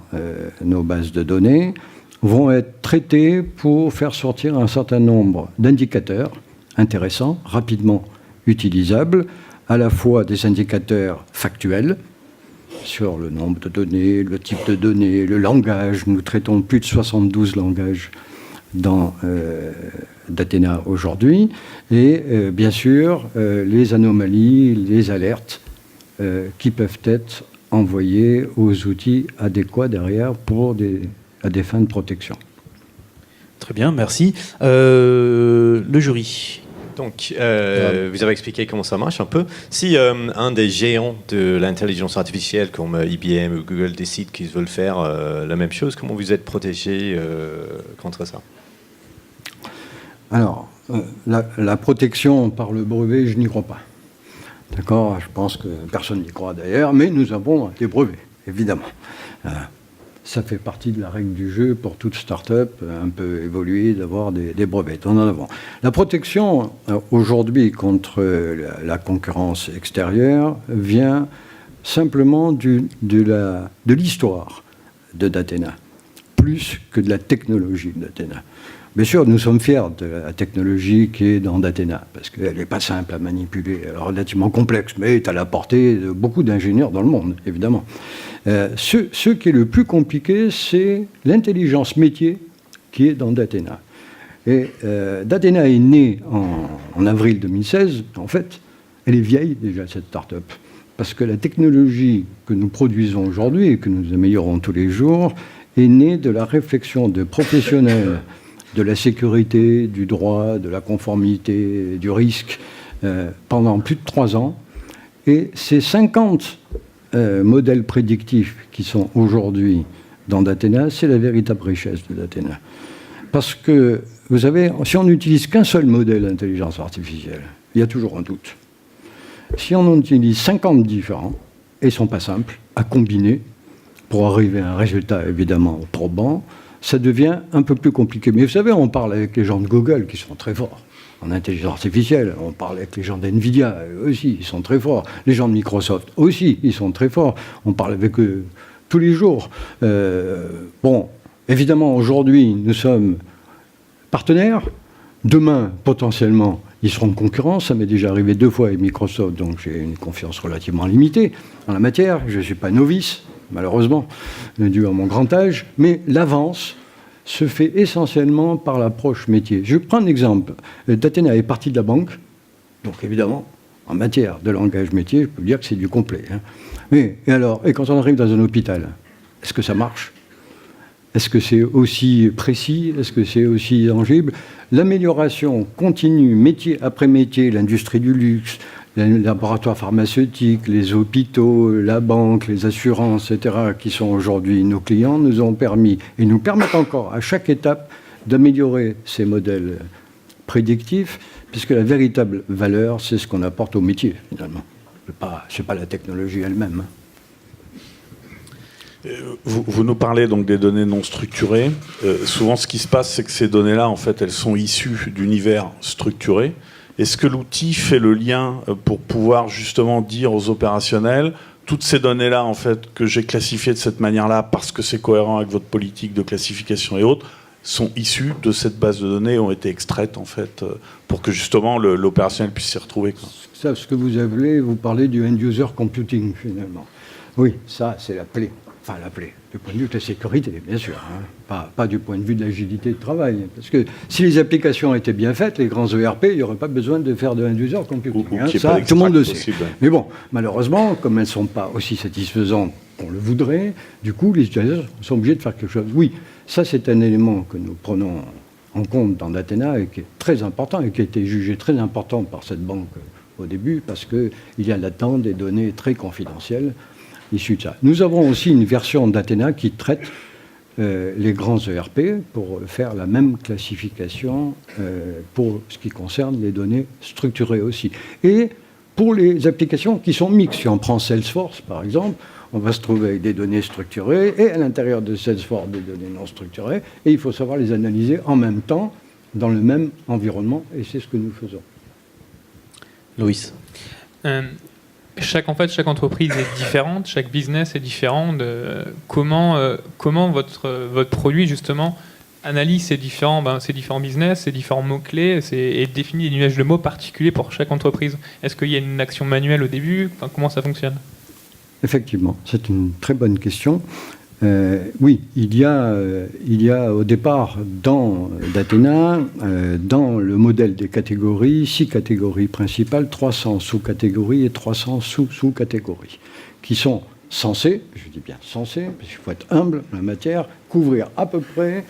G: nos bases de données vont être traitées pour faire sortir un certain nombre d'indicateurs intéressants, rapidement utilisables, à la fois des indicateurs factuels sur le nombre de données, le type de données, le langage. Nous traitons plus de 72 langages dans Datena aujourd'hui, et bien sûr les anomalies, les alertes qui peuvent être envoyées aux outils adéquats derrière pour des à des fins de protection.
B: Très bien, merci. Le jury.
E: Donc, vous avez expliqué comment ça marche un peu. Si un des géants de l'intelligence artificielle comme IBM ou Google décide qu'ils veulent faire la même chose, comment vous êtes protégé contre ça?
G: Alors, la protection par le brevet, je n'y crois pas. D'accord? Je pense que personne n'y croit d'ailleurs, mais nous avons des brevets, évidemment. Ça fait partie de la règle du jeu pour toute start-up un peu évoluée d'avoir des brevets. On en avons. La protection aujourd'hui contre la concurrence extérieure vient simplement de l'histoire de Datena, plus que de la technologie de Datena. Bien sûr, nous sommes fiers de la technologie qui est dans Datena, parce qu'elle n'est pas simple à manipuler, elle est relativement complexe, mais est à la portée de beaucoup d'ingénieurs dans le monde, évidemment. Ce qui est le plus compliqué, c'est l'intelligence métier qui est dans Datena. Et Datena est née en avril 2016. En fait, elle est vieille déjà, cette start-up, parce que la technologie que nous produisons aujourd'hui et que nous améliorons tous les jours est née de la réflexion de professionnels de la sécurité, du droit, de la conformité, du risque, pendant plus de 3 ans. Et ces 50 modèles prédictifs qui sont aujourd'hui dans Datena, c'est la véritable richesse de Datena. Parce que, vous savez, si on n'utilise qu'un seul modèle d'intelligence artificielle, il y a toujours un doute. Si on en utilise 50 différents, et ils ne sont pas simples à combiner pour arriver à un résultat évidemment probant, ça devient un peu plus compliqué. Mais vous savez, on parle avec les gens de Google qui sont très forts en intelligence artificielle. On parle avec les gens d'NVIDIA, eux aussi, ils sont très forts. Les gens de Microsoft aussi, ils sont très forts. On parle avec eux tous les jours. Bon, évidemment, aujourd'hui, nous sommes partenaires. Demain, potentiellement, ils seront concurrents. Ça m'est déjà arrivé 2 fois avec Microsoft, donc j'ai une confiance relativement limitée en la matière. Je ne suis pas novice, malheureusement, dû à mon grand âge. Mais l'avance se fait essentiellement par l'approche métier. Je prends un exemple. Datena est partie de la banque, donc évidemment, en matière de langage métier, je peux dire que c'est du complet. Hein. Mais, et quand on arrive dans un hôpital, est-ce que ça marche? Est-ce que c'est aussi précis? Est-ce que c'est aussi tangible? L'amélioration continue, métier après métier, l'industrie du luxe, les laboratoires pharmaceutiques, les hôpitaux, la banque, les assurances, etc., qui sont aujourd'hui nos clients, nous ont permis, et nous permettent encore à chaque étape, d'améliorer ces modèles prédictifs, puisque la véritable valeur, c'est ce qu'on apporte au métier, finalement. Ce n'est pas la technologie elle-même.
D: Vous nous parlez donc des données non structurées. Souvent, ce qui se passe, c'est que ces données-là, en fait, elles sont issues d'univers structurés. Est-ce que l'outil fait le lien pour pouvoir justement dire aux opérationnels, toutes ces données-là, en fait, que j'ai classifiées de cette manière-là, parce que c'est cohérent avec votre politique de classification et autres, sont issues de cette base de données, ont été extraites, en fait, pour que justement l'opérationnel puisse s'y retrouver, quoi.
G: Ça, ce que vous parlez du end-user computing, finalement. Oui, ça, c'est la clé. Enfin, la clé, du point de vue de la sécurité, bien sûr, hein. Pas du point de vue de l'agilité de travail. Parce que si les applications étaient bien faites, les grands ERP, il n'y aurait pas besoin de faire de end-user computing. Ça, tout le monde le sait. Mais bon, malheureusement, comme elles ne sont pas aussi satisfaisantes qu'on le voudrait, du coup, les utilisateurs sont obligés de faire quelque chose. Oui, ça, c'est un élément que nous prenons en compte dans Datena et qui est très important et qui a été jugé très important par cette banque au début parce qu'il y a là-dedans des données très confidentielles issues de ça. Nous avons aussi une version d'Datena qui traite les grands ERP pour faire la même classification pour ce qui concerne les données structurées aussi. Et pour les applications qui sont mixtes, si on prend Salesforce par exemple, on va se trouver avec des données structurées et à l'intérieur de Salesforce des données non structurées et il faut savoir les analyser en même temps dans le même environnement et c'est ce que nous faisons.
B: Loïs.
F: Chaque entreprise est différente, chaque business est différent. Comment votre produit, justement, analyse ces différents business, ces différents mots-clés et définit des nuages de mots particuliers pour chaque entreprise? Est-ce qu'il y a une action manuelle au début? Comment ça fonctionne?
G: Effectivement, c'est une très bonne question. Oui, il y a au départ dans Datena, dans le modèle des catégories, 6 catégories principales, 300 sous-catégories et 300 sous-sous-catégories, qui sont censé, je dis bien censé, parce qu'il faut être humble en la matière, couvrir à peu près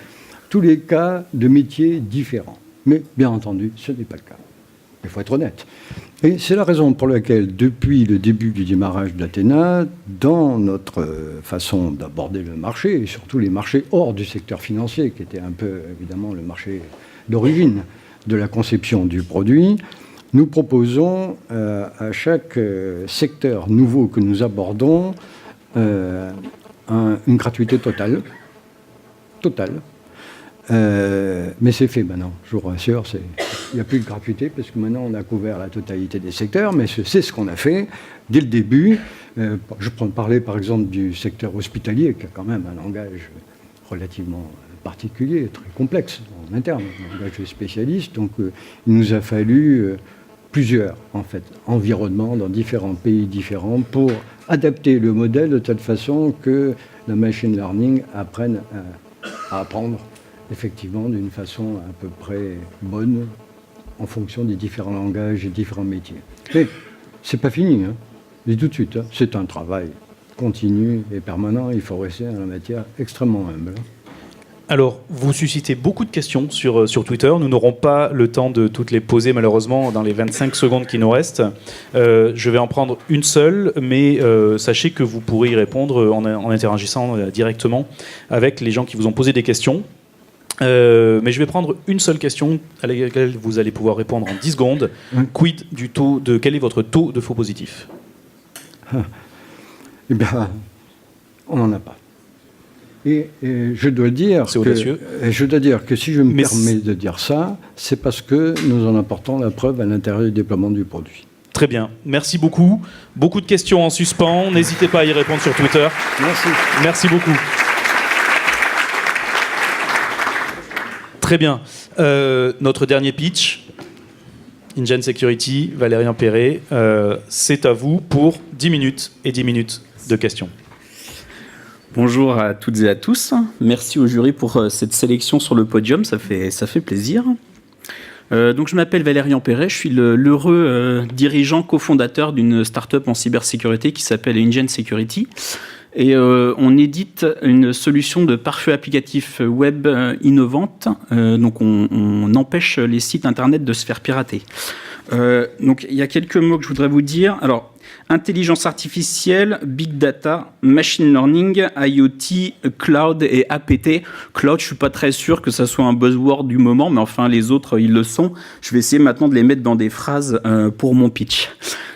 G: tous les cas de métiers différents. Mais bien entendu, ce n'est pas le cas. Il faut être honnête. Et c'est la raison pour laquelle, depuis le début du démarrage d'Athéna, dans notre façon d'aborder le marché, et surtout les marchés hors du secteur financier, qui était un peu évidemment le marché d'origine de la conception du produit, nous proposons à chaque secteur nouveau que nous abordons une gratuité totale. Mais c'est fait maintenant, je vous rassure, il n'y a plus de gratuité parce que maintenant on a couvert la totalité des secteurs, mais c'est ce qu'on a fait dès le début. Je prends parler par exemple du secteur hospitalier qui a quand même un langage relativement particulier, très complexe en interne, un langage de spécialiste. Donc il nous a fallu plusieurs en fait, environnements dans différents pays différents pour adapter le modèle de telle façon que la machine learning apprenne à apprendre effectivement d'une façon à peu près bonne en fonction des différents langages et différents métiers. Mais c'est pas fini, hein. Je dis tout de suite, hein. C'est un travail continu et permanent. Il faut rester en la matière extrêmement humble.
B: Alors, vous suscitez beaucoup de questions sur Twitter. Nous n'aurons pas le temps de toutes les poser, malheureusement, dans les 25 secondes qui nous restent. Je vais en prendre une seule, mais sachez que vous pourrez y répondre en interagissant directement avec les gens qui vous ont posé des questions. Mais je vais prendre une seule question à laquelle vous allez pouvoir répondre en 10 secondes. Quid du taux quel est votre taux de faux positifs?
G: Eh bien, on n'en a pas. Et je dois dire que si je me permets de dire ça, c'est parce que nous en apportons la preuve à l'intérieur du déploiement du produit.
B: Très bien, merci beaucoup. Beaucoup de questions en suspens. N'hésitez pas à y répondre sur Twitter.
G: Merci.
B: Merci beaucoup. Très bien. Notre dernier pitch, InGen Security, Valérien Perret, c'est à vous pour 10 minutes et 10 minutes de questions.
H: Bonjour à toutes et à tous. Merci au jury pour cette sélection sur le podium, ça fait plaisir. Donc je m'appelle Valérien Perret, je suis l'heureux dirigeant cofondateur d'une start-up en cybersécurité qui s'appelle InGen Security. Et on édite une solution de pare-feu applicatif web innovante. Donc on empêche les sites internet de se faire pirater. Donc il y a quelques mots que je voudrais vous dire. Alors, intelligence artificielle, big data, machine learning, IoT, cloud et APT. Cloud, je suis pas très sûr que ça soit un buzzword du moment, mais enfin les autres, ils le sont. Je vais essayer maintenant de les mettre dans des phrases pour mon pitch.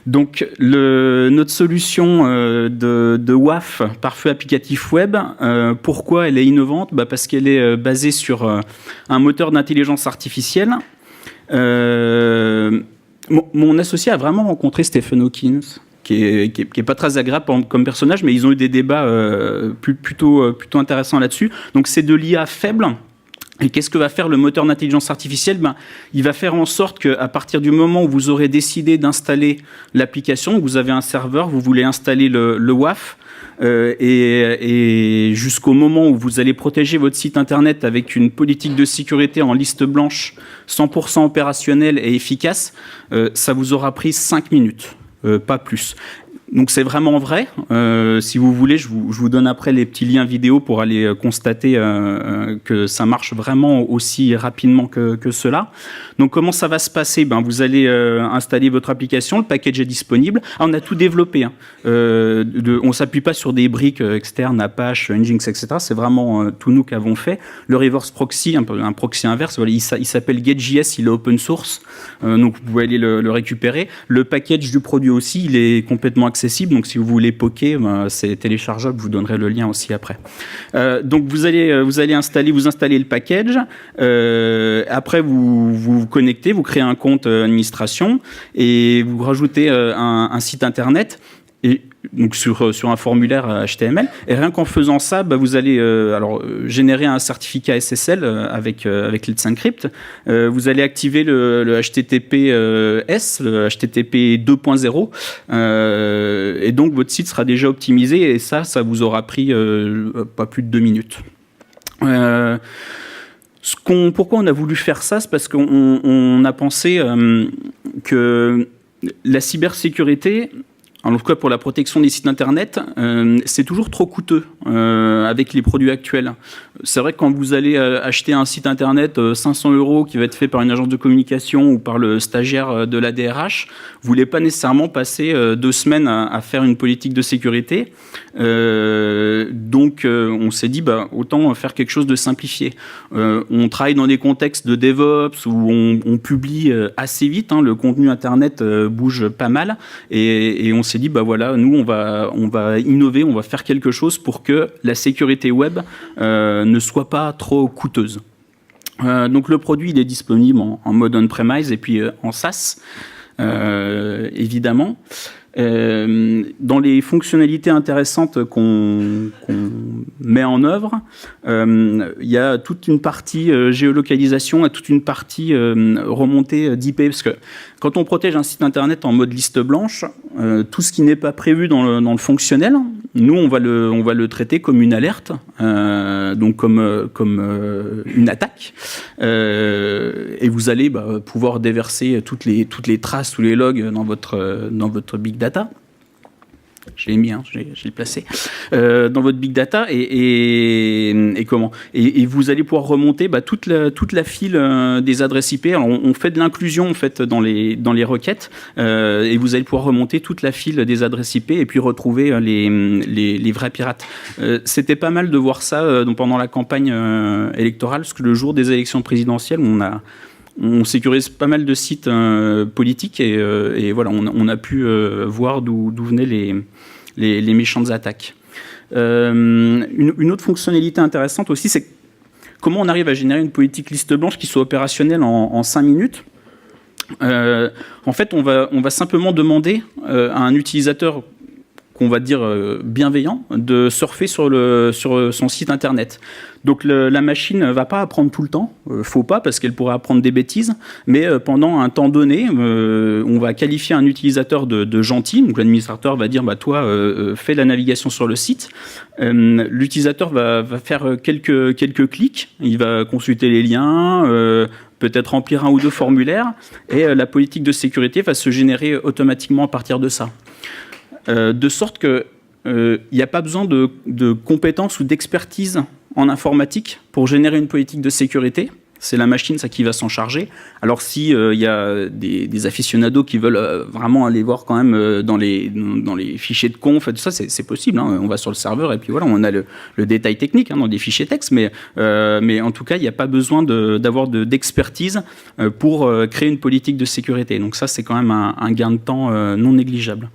H: Donc, notre solution de WAF, pare-feu applicatif web, pourquoi elle est innovante? Parce qu'elle est basée sur un moteur d'intelligence artificielle. Mon associé a vraiment rencontré Stephen Hawking, qui est pas très agréable comme personnage, mais ils ont eu des débats plutôt intéressants là-dessus. Donc, c'est de l'IA faible. Et qu'est-ce que va faire le moteur d'intelligence artificielle? Il va faire en sorte qu'à partir du moment où vous aurez décidé d'installer l'application, vous avez un serveur, vous voulez installer le WAF, et jusqu'au moment où vous allez protéger votre site internet avec une politique de sécurité en liste blanche 100% opérationnelle et efficace, ça vous aura pris 5 minutes, pas plus. Donc c'est vraiment vrai. Si vous voulez, je vous donne après les petits liens vidéo pour aller constater que ça marche vraiment aussi rapidement que cela. Donc comment ça va se passer? Vous allez installer votre application, le package est disponible. Ah, on a tout développé. On s'appuie pas sur des briques externes, Apache, Nginx, etc. C'est vraiment tout nous qui avons fait. Le reverse proxy, un proxy inverse, voilà, il s'appelle GetJS, il est open source. Donc vous pouvez aller le récupérer. Le package du produit aussi, il est complètement accessible. Donc si vous voulez poker, c'est téléchargeable, je vous donnerai le lien aussi après. Donc vous allez installer le package. Après vous connectez, vous créez un compte administration et vous rajoutez un site internet. Et donc sur un formulaire HTML, et rien qu'en faisant ça, vous allez générer un certificat SSL avec Let's Encrypt. Vous allez activer le HTTPS, le HTTP 2.0, et donc votre site sera déjà optimisé, et ça vous aura pris pas plus de 2 minutes. Pourquoi on a voulu faire ça? C'est parce qu'on a pensé que la cybersécurité, en tout cas pour la protection des sites internet, c'est toujours trop coûteux avec les produits actuels. C'est vrai que quand vous allez acheter un site internet 500 € qui va être fait par une agence de communication ou par le stagiaire de la DRH, vous voulez pas nécessairement passer 2 semaines à faire une politique de sécurité. Donc on s'est dit autant faire quelque chose de simplifié. On travaille dans des contextes de DevOps où on publie assez vite, le contenu internet bouge pas mal, et on s'est dit voilà, nous on va innover, on va faire quelque chose pour que la sécurité web ne soit pas trop coûteuse. Donc le produit il est disponible en mode on-premise et puis en SaaS évidemment. Dans les fonctionnalités intéressantes qu'on met en œuvre, il y a toute une partie géolocalisation et toute une partie remontée d'IP, parce que quand on protège un site internet en mode liste blanche, tout ce qui n'est pas prévu dans le fonctionnel, nous on va le traiter comme une alerte, donc comme une attaque, et vous allez pouvoir déverser toutes les traces, tous les logs dans votre big data. Je l'ai mis, je l'ai placé dans votre big data et vous allez pouvoir remonter toute la file des adresses IP. Alors on fait de l'inclusion en fait dans les requêtes et vous allez pouvoir remonter toute la file des adresses IP et puis retrouver les vrais pirates. C'était pas mal de voir ça pendant la campagne électorale, parce que le jour des élections présidentielles, on sécurise pas mal de sites politiques et voilà, on a pu voir d'où venaient les méchantes attaques. Une autre fonctionnalité intéressante aussi, c'est comment on arrive à générer une politique liste blanche qui soit opérationnelle en 5 minutes. En fait, on va simplement demander à un utilisateur qu'on va dire bienveillant de surfer sur son site internet. Donc la machine ne va pas apprendre tout le temps, faut pas, parce qu'elle pourrait apprendre des bêtises, mais pendant un temps donné, on va qualifier un utilisateur de gentil, donc l'administrateur va dire toi fais la navigation sur le site, l'utilisateur va faire quelques clics, il va consulter les liens, peut-être remplir 1 ou 2 formulaires, et la politique de sécurité va se générer automatiquement à partir de ça. De sorte que il n'y a pas besoin de compétences ou d'expertise en informatique pour générer une politique de sécurité. C'est la machine qui va s'en charger. Alors si y a des aficionados qui veulent vraiment aller voir quand même dans les fichiers de conf, tout ça, c'est possible. On va sur le serveur et puis voilà, on a le détail technique dans des fichiers texte, mais en tout cas, il n'y a pas besoin d'avoir d'expertise pour créer une politique de sécurité. Donc ça, c'est quand même un gain de temps non négligeable.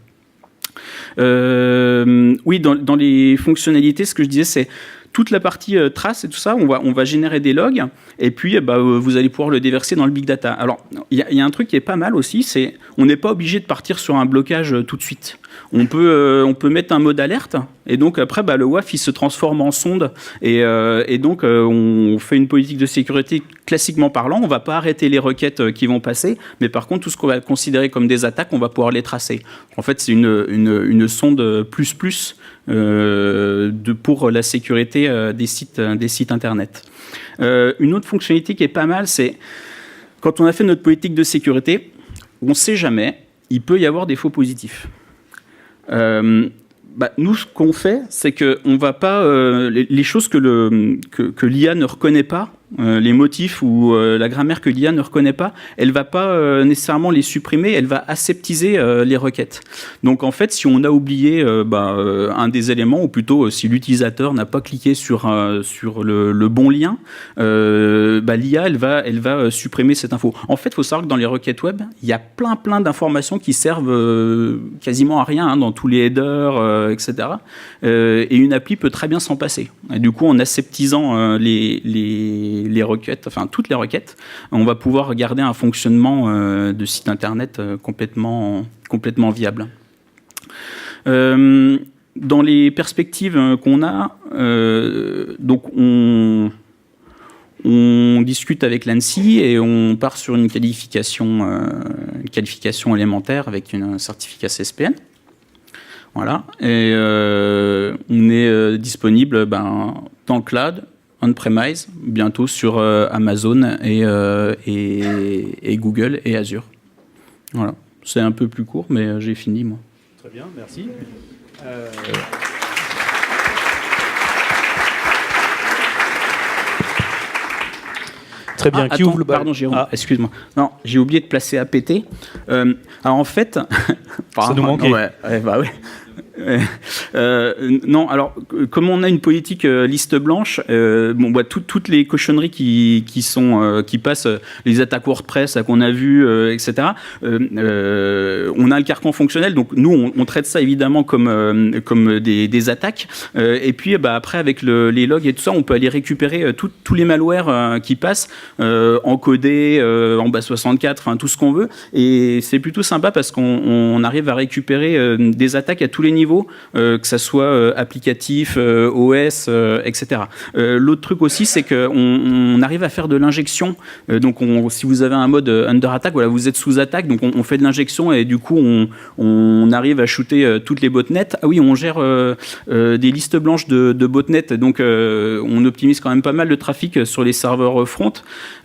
H: Oui, dans les fonctionnalités, ce que je disais, c'est toute la partie trace et tout ça, on va générer des logs et puis vous allez pouvoir le déverser dans le big data. Alors, il y a un truc qui est pas mal aussi, c'est on n'est pas obligé de partir sur un blocage tout de suite. On peut mettre un mode alerte et donc après le WAF il se transforme en sonde et donc on fait une politique de sécurité classiquement parlant. On va pas arrêter les requêtes qui vont passer, mais par contre tout ce qu'on va considérer comme des attaques, on va pouvoir les tracer. En fait, c'est une sonde plus pour la sécurité des sites internet. Une autre fonctionnalité qui est pas mal, c'est quand on a fait notre politique de sécurité, on ne sait jamais, il peut y avoir des faux positifs. Nous, ce qu'on fait, c'est qu'on va pas les choses que l'IA ne reconnaît pas, les motifs ou la grammaire que l'IA ne reconnaît pas, elle va pas nécessairement les supprimer, elle va aseptiser les requêtes. Donc en fait, si on a oublié un des éléments, ou plutôt si l'utilisateur n'a pas cliqué sur le bon lien, l'IA elle va supprimer cette info. En fait, il faut savoir que dans les requêtes web, il y a plein d'informations qui servent quasiment à rien dans tous les headers, etc. Et une appli peut très bien s'en passer. Et du coup, en aseptisant les requêtes, enfin toutes les requêtes, on va pouvoir garder un fonctionnement de site internet complètement viable. Dans les perspectives qu'on a, donc on discute avec l'ANSSI et on part sur une qualification élémentaire avec un certificat CSPN. Voilà, et on est disponible dans le cloud, on-premise, bientôt sur Amazon et Google et Azure. Voilà, c'est un peu plus court, mais j'ai fini, moi.
B: Très bien, merci. Très bien. Qui
H: attends,
B: ouvre le bal?
H: Pardon, Jérôme, excuse-moi. Non, j'ai oublié de placer APT. Alors en fait...
B: Ça nous manquait.
H: Bah ouais. Non, alors comme on a une politique liste blanche, toutes les cochonneries qui passent, les attaques WordPress qu'on a vues, etc. On a le carcan fonctionnel, donc nous on traite ça évidemment comme des attaques. Et puis après avec les logs et tout ça, on peut aller récupérer tous les malwares qui passent, encodés, en base 64, enfin tout ce qu'on veut. Et c'est plutôt sympa parce qu'on arrive à récupérer des attaques à tous les niveaux, que ça soit applicatif, OS, etc. L'autre truc aussi, c'est qu'on arrive à faire de l'injection. Donc, si vous avez un mode under attack, voilà, vous êtes sous attaque, donc on fait de l'injection et du coup, on arrive à shooter toutes les botnets. Ah oui, on gère des listes blanches de botnets, donc on optimise quand même pas mal de trafic sur les serveurs front.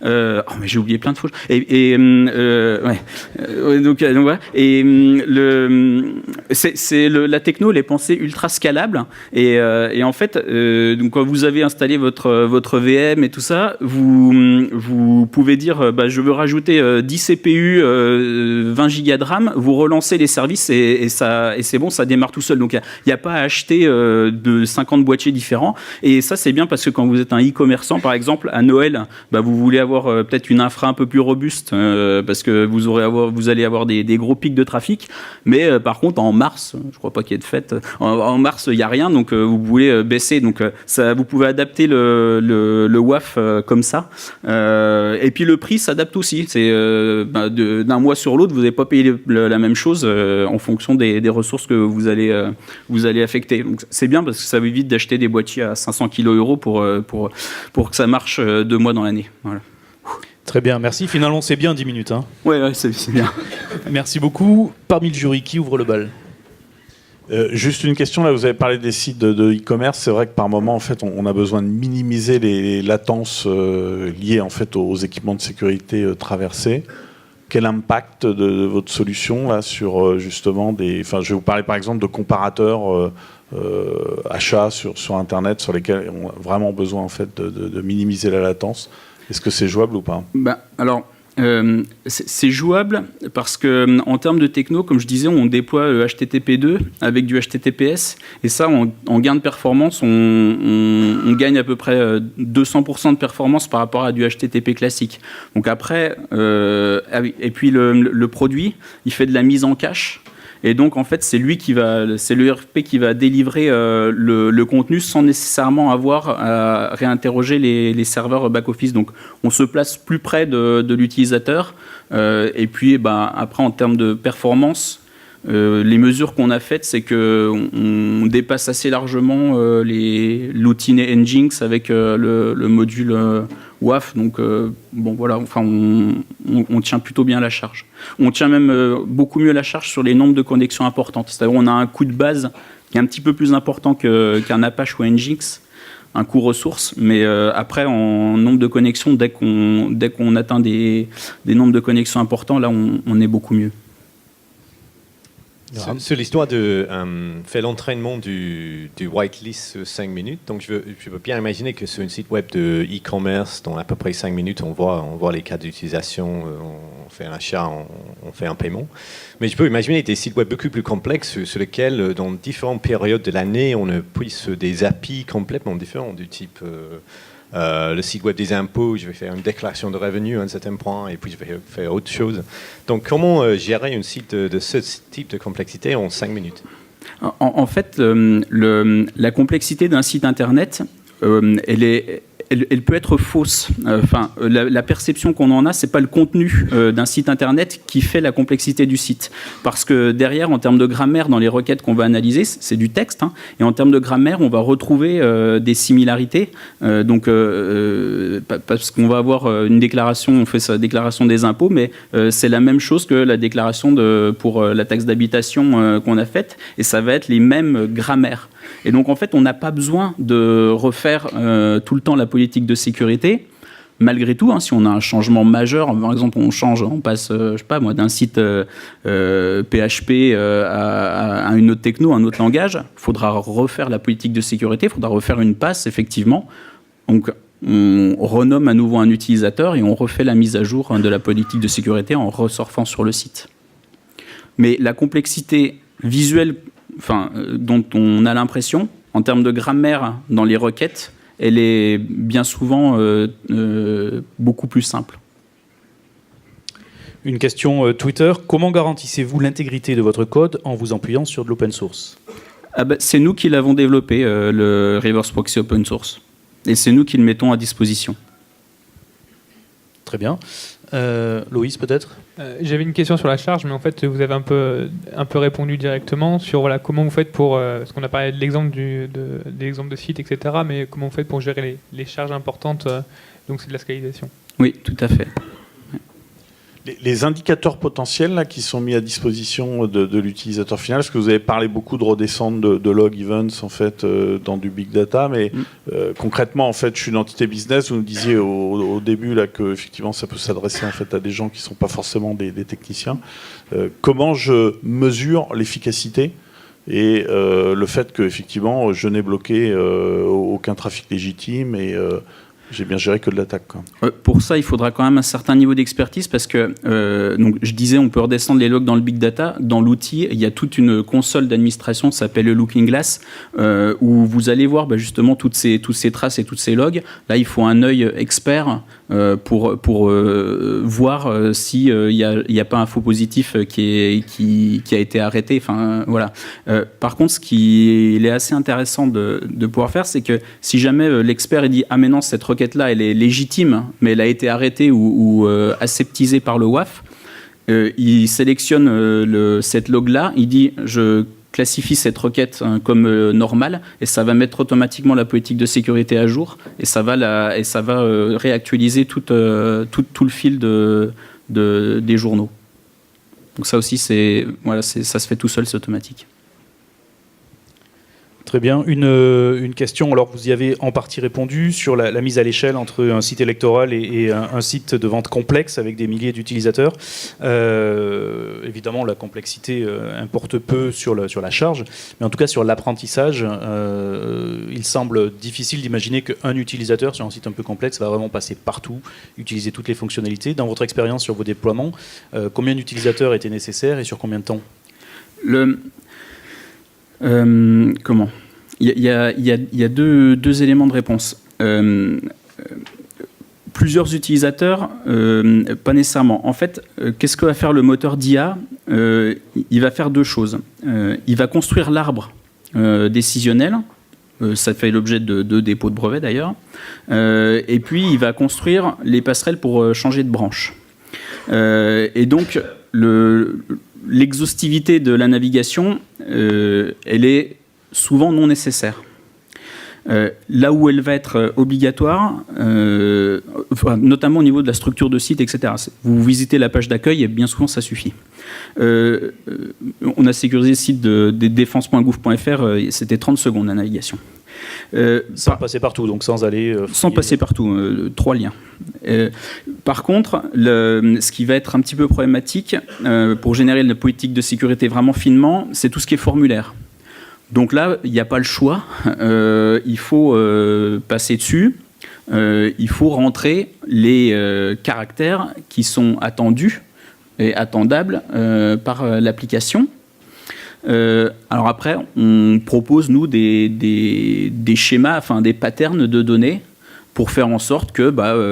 H: Mais j'ai oublié plein de choses. Donc voilà. Et la techno, elle est pensée ultra scalable. Et en fait, donc quand vous avez installé votre VM et tout ça, vous pouvez dire, je veux rajouter 10 CPU, 20 Go de RAM. Vous relancez les services et c'est bon, ça démarre tout seul. Donc il n'y a pas à acheter de 50 boîtiers différents. Et ça, c'est bien parce que quand vous êtes un e-commerçant, par exemple, à Noël, vous voulez avoir peut-être une infra un peu plus robuste parce que vous allez avoir des gros pics de trafic. Mais par contre, en mars, je crois pas qu'il y ait de fête. En mars, il n'y a rien, donc vous voulez baisser. Donc vous pouvez adapter le WAF comme ça. Et puis le prix s'adapte aussi. C'est d'un mois sur l'autre, vous n'allez pas payer la même chose en fonction des ressources que vous allez affecter. Donc c'est bien parce que ça vous évite d'acheter des boîtiers à 500 kilo € pour que ça marche 2 mois dans l'année. Voilà.
B: Très bien, merci. Finalement, c'est bien 10 minutes. Hein.
H: Ouais, c'est bien.
B: Merci beaucoup. Parmi le jury, qui ouvre le bal?
D: Juste une question, là vous avez parlé des sites de e-commerce, c'est vrai que par moment en fait on a besoin de minimiser les latences liées en fait aux équipements de sécurité traversés. Quel impact de votre solution là sur justement je vais vous parler par exemple de comparateurs achats sur internet sur lesquels on a vraiment besoin en fait de minimiser la latence. Est-ce que c'est jouable ou pas?
H: Alors c'est jouable parce que en termes de techno, comme je disais, on déploie le HTTP2 avec du HTTPS et ça, en gain de performance, on gagne à peu près 200% de performance par rapport à du HTTP classique. Donc après, et puis le produit, il fait de la mise en cache. Et donc, en fait, c'est l'ERP qui va délivrer le contenu sans nécessairement avoir à réinterroger les serveurs back-office. Donc, on se place plus près de l'utilisateur. Et puis, après, en termes de performance, les mesures qu'on a faites, c'est qu'on dépasse assez largement l'outil Nginx avec le module WAF. Donc, voilà, enfin, on tient plutôt bien la charge. On tient même beaucoup mieux la charge sur les nombres de connexions importantes. C'est-à-dire on a un coût de base qui est un petit peu plus important qu'un Apache ou Nginx, un coût ressource, mais après, en nombre de connexions, dès qu'on atteint des nombres de connexions importants, là, on est beaucoup mieux.
E: Sur l'histoire de faire l'entraînement du whitelist 5 minutes, donc je peux bien imaginer que sur un site web de e-commerce, dans à peu près 5 minutes, on voit les cas d'utilisation, on fait un achat, on fait un paiement. Mais je peux imaginer des sites web beaucoup plus complexes sur lesquels, dans différentes périodes de l'année, on puisse des API complètement différents du type... le site web des impôts, je vais faire une déclaration de revenus à un certain point et puis je vais faire autre chose. Donc comment gérer un site de ce type de complexité en 5 minutes?
H: En fait, la complexité d'un site internet, elle peut être fausse. La perception qu'on en a, c'est pas le contenu d'un site internet qui fait la complexité du site. Parce que derrière, en termes de grammaire, dans les requêtes qu'on va analyser, c'est du texte. Et en termes de grammaire, on va retrouver des similarités. Parce qu'on va avoir une déclaration, on fait sa déclaration des impôts, mais c'est la même chose que la déclaration pour la taxe d'habitation qu'on a faite. Et ça va être les mêmes grammaires. Et donc, en fait, on n'a pas besoin de refaire tout le temps la politique de sécurité, malgré tout, si on a un changement majeur, par exemple on passe, je sais pas moi, d'un site PHP à une autre techno, un autre langage, il faudra refaire la politique de sécurité, il faudra refaire une passe, effectivement. Donc on renomme à nouveau un utilisateur et on refait la mise à jour de la politique de sécurité en ressurfant sur le site. Mais la complexité visuelle, dont on a l'impression, en termes de grammaire dans les requêtes, elle est bien souvent beaucoup plus simple.
B: Une question Twitter. Comment garantissez-vous l'intégrité de votre code en vous appuyant sur de l'open source ?
H: C'est nous qui l'avons développé, le Reverse Proxy Open Source. Et c'est nous qui le mettons à disposition.
B: Très bien. Loïs, peut-être ?
F: J'avais une question sur la charge, mais en fait, vous avez un peu répondu directement sur comment vous faites pour... parce qu'on a parlé de l'exemple de site, etc., mais comment vous faites pour gérer les charges importantes, donc c'est de la scalisation.
H: Oui, tout à fait.
D: Les indicateurs potentiels là, qui sont mis à disposition de l'utilisateur final, parce que vous avez parlé beaucoup de redescente de log events en fait, dans du big data, mais concrètement, en fait, je suis une entité business. Vous nous disiez au début là, que effectivement, ça peut s'adresser en fait, à des gens qui ne sont pas forcément des techniciens. Comment je mesure l'efficacité et le fait que effectivement, je n'ai bloqué aucun trafic légitime et j'ai bien géré que de l'attaque.
H: Pour ça, il faudra quand même un certain niveau d'expertise parce que, donc, je disais, on peut redescendre les logs dans le big data. Dans l'outil, il y a toute une console d'administration qui s'appelle le Looking Glass où vous allez voir justement toutes ces traces et tous ces logs. Là, il faut un œil expert pour voir s'il n'y a pas un faux positif qui a été arrêté. Enfin, voilà. Par contre, ce qui est assez intéressant de pouvoir faire, c'est que si jamais l'expert dit « Ah mais non, cette requête là elle est légitime, mais elle a été arrêtée ou aseptisée par le WAF », il sélectionne cette log-là, il dit « Je classifie cette requête comme normale » et ça va mettre automatiquement la politique de sécurité à jour et ça va réactualiser tout le fil des journaux. Donc ça aussi, ça se fait tout seul, c'est automatique.
B: Très bien. Une question, alors vous y avez en partie répondu, sur la mise à l'échelle entre un site électoral et un site de vente complexe avec des milliers d'utilisateurs. Évidemment, la complexité importe peu sur la charge, mais en tout cas sur l'apprentissage, il semble difficile d'imaginer qu'un utilisateur sur un site un peu complexe va vraiment passer partout, utiliser toutes les fonctionnalités. Dans votre expérience sur vos déploiements, combien d'utilisateurs étaient nécessaires et sur combien de temps ?
H: Comment ? Il y a deux éléments de réponse. Plusieurs utilisateurs, pas nécessairement. En fait, qu'est-ce que va faire le moteur d'IA ? Il va faire deux choses. Il va construire l'arbre décisionnel. Ça fait l'objet de dépôts de brevets d'ailleurs. Et puis, il va construire les passerelles pour changer de branche. Et donc, l'exhaustivité de la navigation, elle est souvent non nécessaire. Là où elle va être obligatoire, notamment au niveau de la structure de site, etc. Vous visitez la page d'accueil et bien souvent ça suffit. On a sécurisé le site de défense.gouv.fr, c'était 30 secondes la navigation.
B: Sans passer partout, donc sans aller...
H: sans passer partout, 3 liens. Par contre, ce qui va être un petit peu problématique pour générer une politique de sécurité vraiment finement, c'est tout ce qui est formulaire. Donc là, il n'y a pas le choix, il faut passer dessus, il faut rentrer les caractères qui sont attendus et attendables par l'application. Alors après, on propose, nous, des schémas, enfin des patterns de données pour faire en sorte que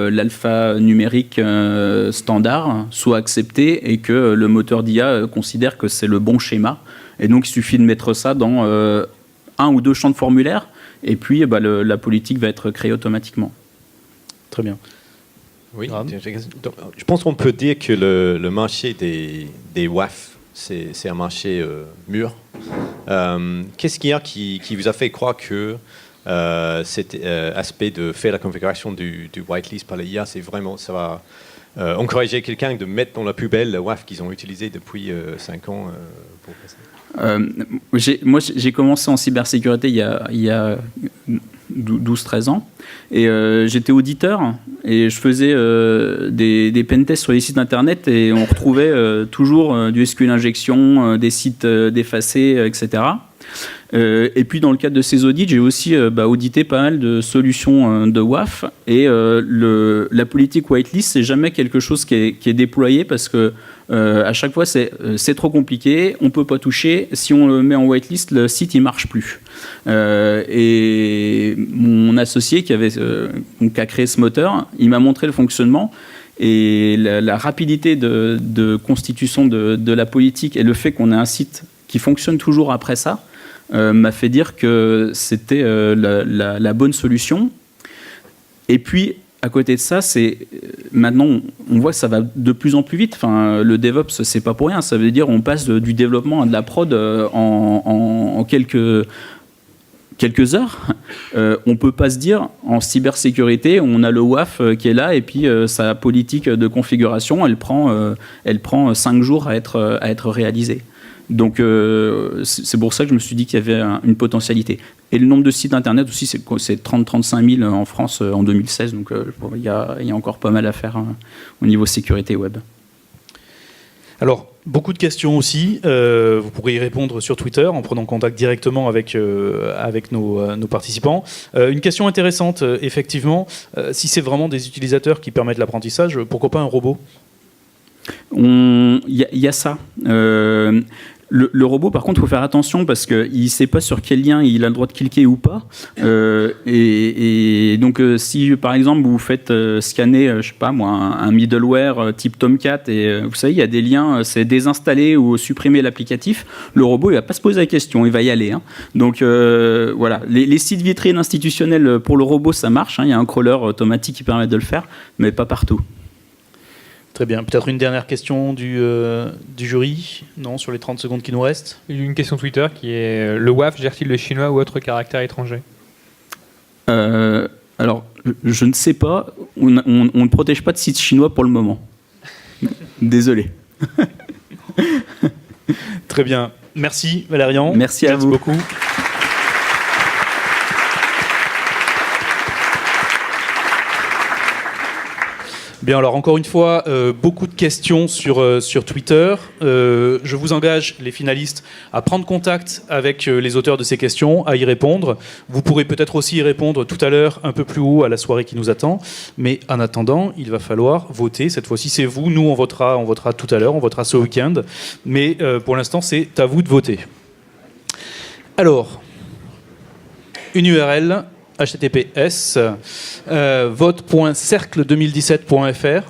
H: l'alpha numérique standard soit accepté et que le moteur d'IA considère que c'est le bon schéma. Et donc, il suffit de mettre ça dans un ou deux champs de formulaire et puis la politique va être créée automatiquement.
B: Très bien.
E: Oui, donc, je pense qu'on peut dire que le marché des WAF, c'est un marché mûr. Qu'est-ce qu'il y a qui vous a fait croire que cet aspect de faire la configuration du whitelist par l'IA, c'est vraiment, ça va encourager quelqu'un de mettre dans la poubelle le WAF qu'ils ont utilisé depuis 5 ans pour passer.
H: Moi, j'ai commencé en cybersécurité il y a 12-13 ans. Et j'étais auditeur et je faisais des pentests sur les sites internet et on retrouvait toujours du SQL injection, des sites défacés, etc. Et puis dans le cadre de ces audits, j'ai aussi audité pas mal de solutions de WAF et la politique whitelist, c'est jamais quelque chose qui est déployé parce que à chaque fois c'est trop compliqué, on peut pas toucher, si on le met en whitelist, le site il marche plus. Et mon associé qui a créé ce moteur, il m'a montré le fonctionnement. Et la rapidité de constitution de la politique et le fait qu'on ait un site qui fonctionne toujours après ça m'a fait dire que c'était la bonne solution. Et puis, à côté de ça, maintenant, on voit que ça va de plus en plus vite. Enfin, le DevOps, c'est pas pour rien. Ça veut dire qu'on passe du développement à de la prod en quelques heures. On peut pas se dire, en cybersécurité, on a le WAF qui est là et puis sa politique de configuration, elle prend 5 jours à être réalisée. Donc c'est pour ça que je me suis dit qu'il y avait une potentialité. Et le nombre de sites internet aussi, c'est 30-35 000 en France en 2016. Donc il y a encore pas mal à faire au niveau sécurité web.
B: Alors, beaucoup de questions aussi. Vous pourrez y répondre sur Twitter en prenant contact directement avec nos participants. Une question intéressante, effectivement. Si c'est vraiment des utilisateurs qui permettent l'apprentissage, pourquoi pas un robot ?
H: Il y a ça. Le robot, par contre, il faut faire attention parce qu'il ne sait pas sur quel lien il a le droit de cliquer ou pas. Et donc, si par exemple vous faites scanner, je sais pas moi, un middleware type Tomcat, et vous savez, il y a des liens, c'est désinstaller ou supprimer l'applicatif. Le robot, il va pas se poser la question, il va y aller. Hein. Donc voilà, les sites vitrines institutionnels pour le robot, ça marche. Hein. Il y a un crawler automatique qui permet de le faire, mais pas partout.
B: Très bien. Peut-être une dernière question du jury, non, sur les 30 secondes qui nous restent.
F: Une question Twitter qui est le WAF gère-t-il le chinois ou autre caractère étranger ?
H: Alors, je ne sais pas. On ne protège pas de sites chinois pour le moment. Désolé.
B: Très bien. Merci Valérian.
H: Merci à vous.
B: Beaucoup. Bien, alors encore une fois, beaucoup de questions sur Twitter. Je vous engage, les finalistes, à prendre contact avec les auteurs de ces questions, à y répondre. Vous pourrez peut-être aussi y répondre tout à l'heure, un peu plus haut, à la soirée qui nous attend. Mais en attendant, il va falloir voter. Cette fois-ci, c'est vous. Nous, on votera tout à l'heure, on votera ce week-end. Mais pour l'instant, c'est à vous de voter. Alors, une URL... https vote.cercle2017.fr.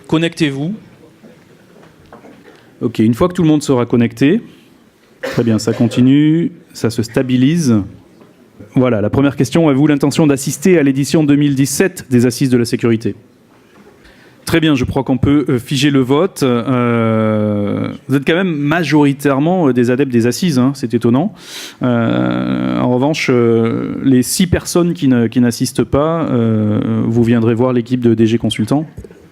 B: Connectez-vous. Ok, une fois que tout le monde sera connecté, très bien, ça continue, ça se stabilise. Voilà, la première question, avez-vous l'intention d'assister à l'édition 2017 des Assises de la sécurité ? Très bien, je crois qu'on peut figer le vote. Vous êtes quand même majoritairement des adeptes des assises, hein, c'est étonnant. En revanche, les 6 personnes qui n'assistent pas, vous viendrez voir l'équipe de DG Consultant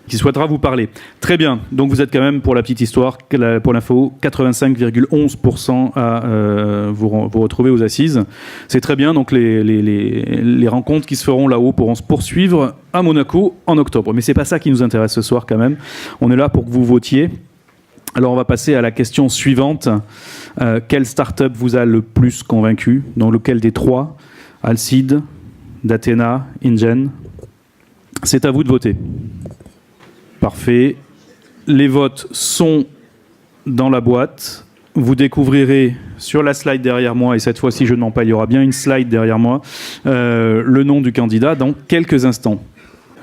B: qui souhaitera vous parler. Très bien, donc vous êtes quand même, pour la petite histoire, pour l'info, 85,11% à vous retrouver aux assises. C'est très bien, donc les rencontres qui se feront là-haut pourront se poursuivre à Monaco en octobre. Mais c'est pas ça qui nous intéresse ce soir quand même. On est là pour que vous votiez. Alors on va passer à la question suivante. Quelle start-up vous a le plus convaincu ? Donc lequel des 3 ? Alcide, Datena, InGen ? C'est à vous de voter. Parfait. Les votes sont dans la boîte. Vous découvrirez sur la slide derrière moi, et cette fois-ci je ne mens pas, il y aura bien une slide derrière moi, le nom du candidat dans quelques instants.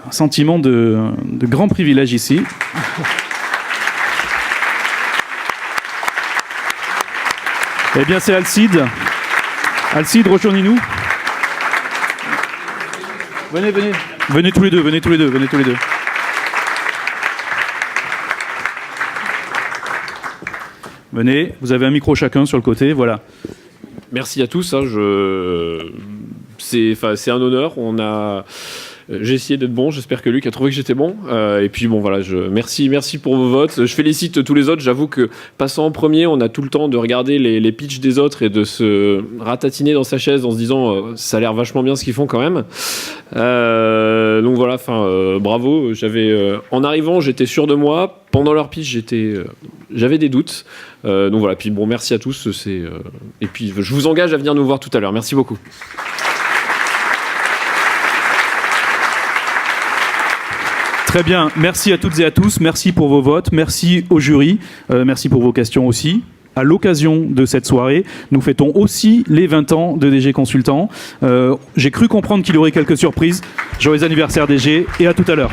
B: Un sentiment de grand privilège ici. Eh bien c'est Alcide. Alcide, rejoignez-nous. Venez. Venez tous les deux. Venez, vous avez un micro chacun sur le côté, voilà.
C: Merci à tous, hein, c'est un honneur. j'ai essayé d'être bon. J'espère que Luc a trouvé que j'étais bon. Et puis bon, voilà, merci pour vos votes. Je félicite tous les autres. J'avoue que passant en premier, on a tout le temps de regarder les pitchs des autres et de se ratatiner dans sa chaise en se disant ça a l'air vachement bien ce qu'ils font quand même. Donc voilà, bravo. En arrivant, j'étais sûr de moi. Pendant leur pitch, j'avais des doutes. Donc voilà. Puis bon, merci à tous. Et puis je vous engage à venir nous voir tout à l'heure. Merci beaucoup.
B: Très bien, merci à toutes et à tous, merci pour vos votes, merci au jury, merci pour vos questions aussi. À l'occasion de cette soirée, nous fêtons aussi les 20 ans de DG Consultant. J'ai cru comprendre qu'il y aurait quelques surprises. Joyeux anniversaire DG et à tout à l'heure.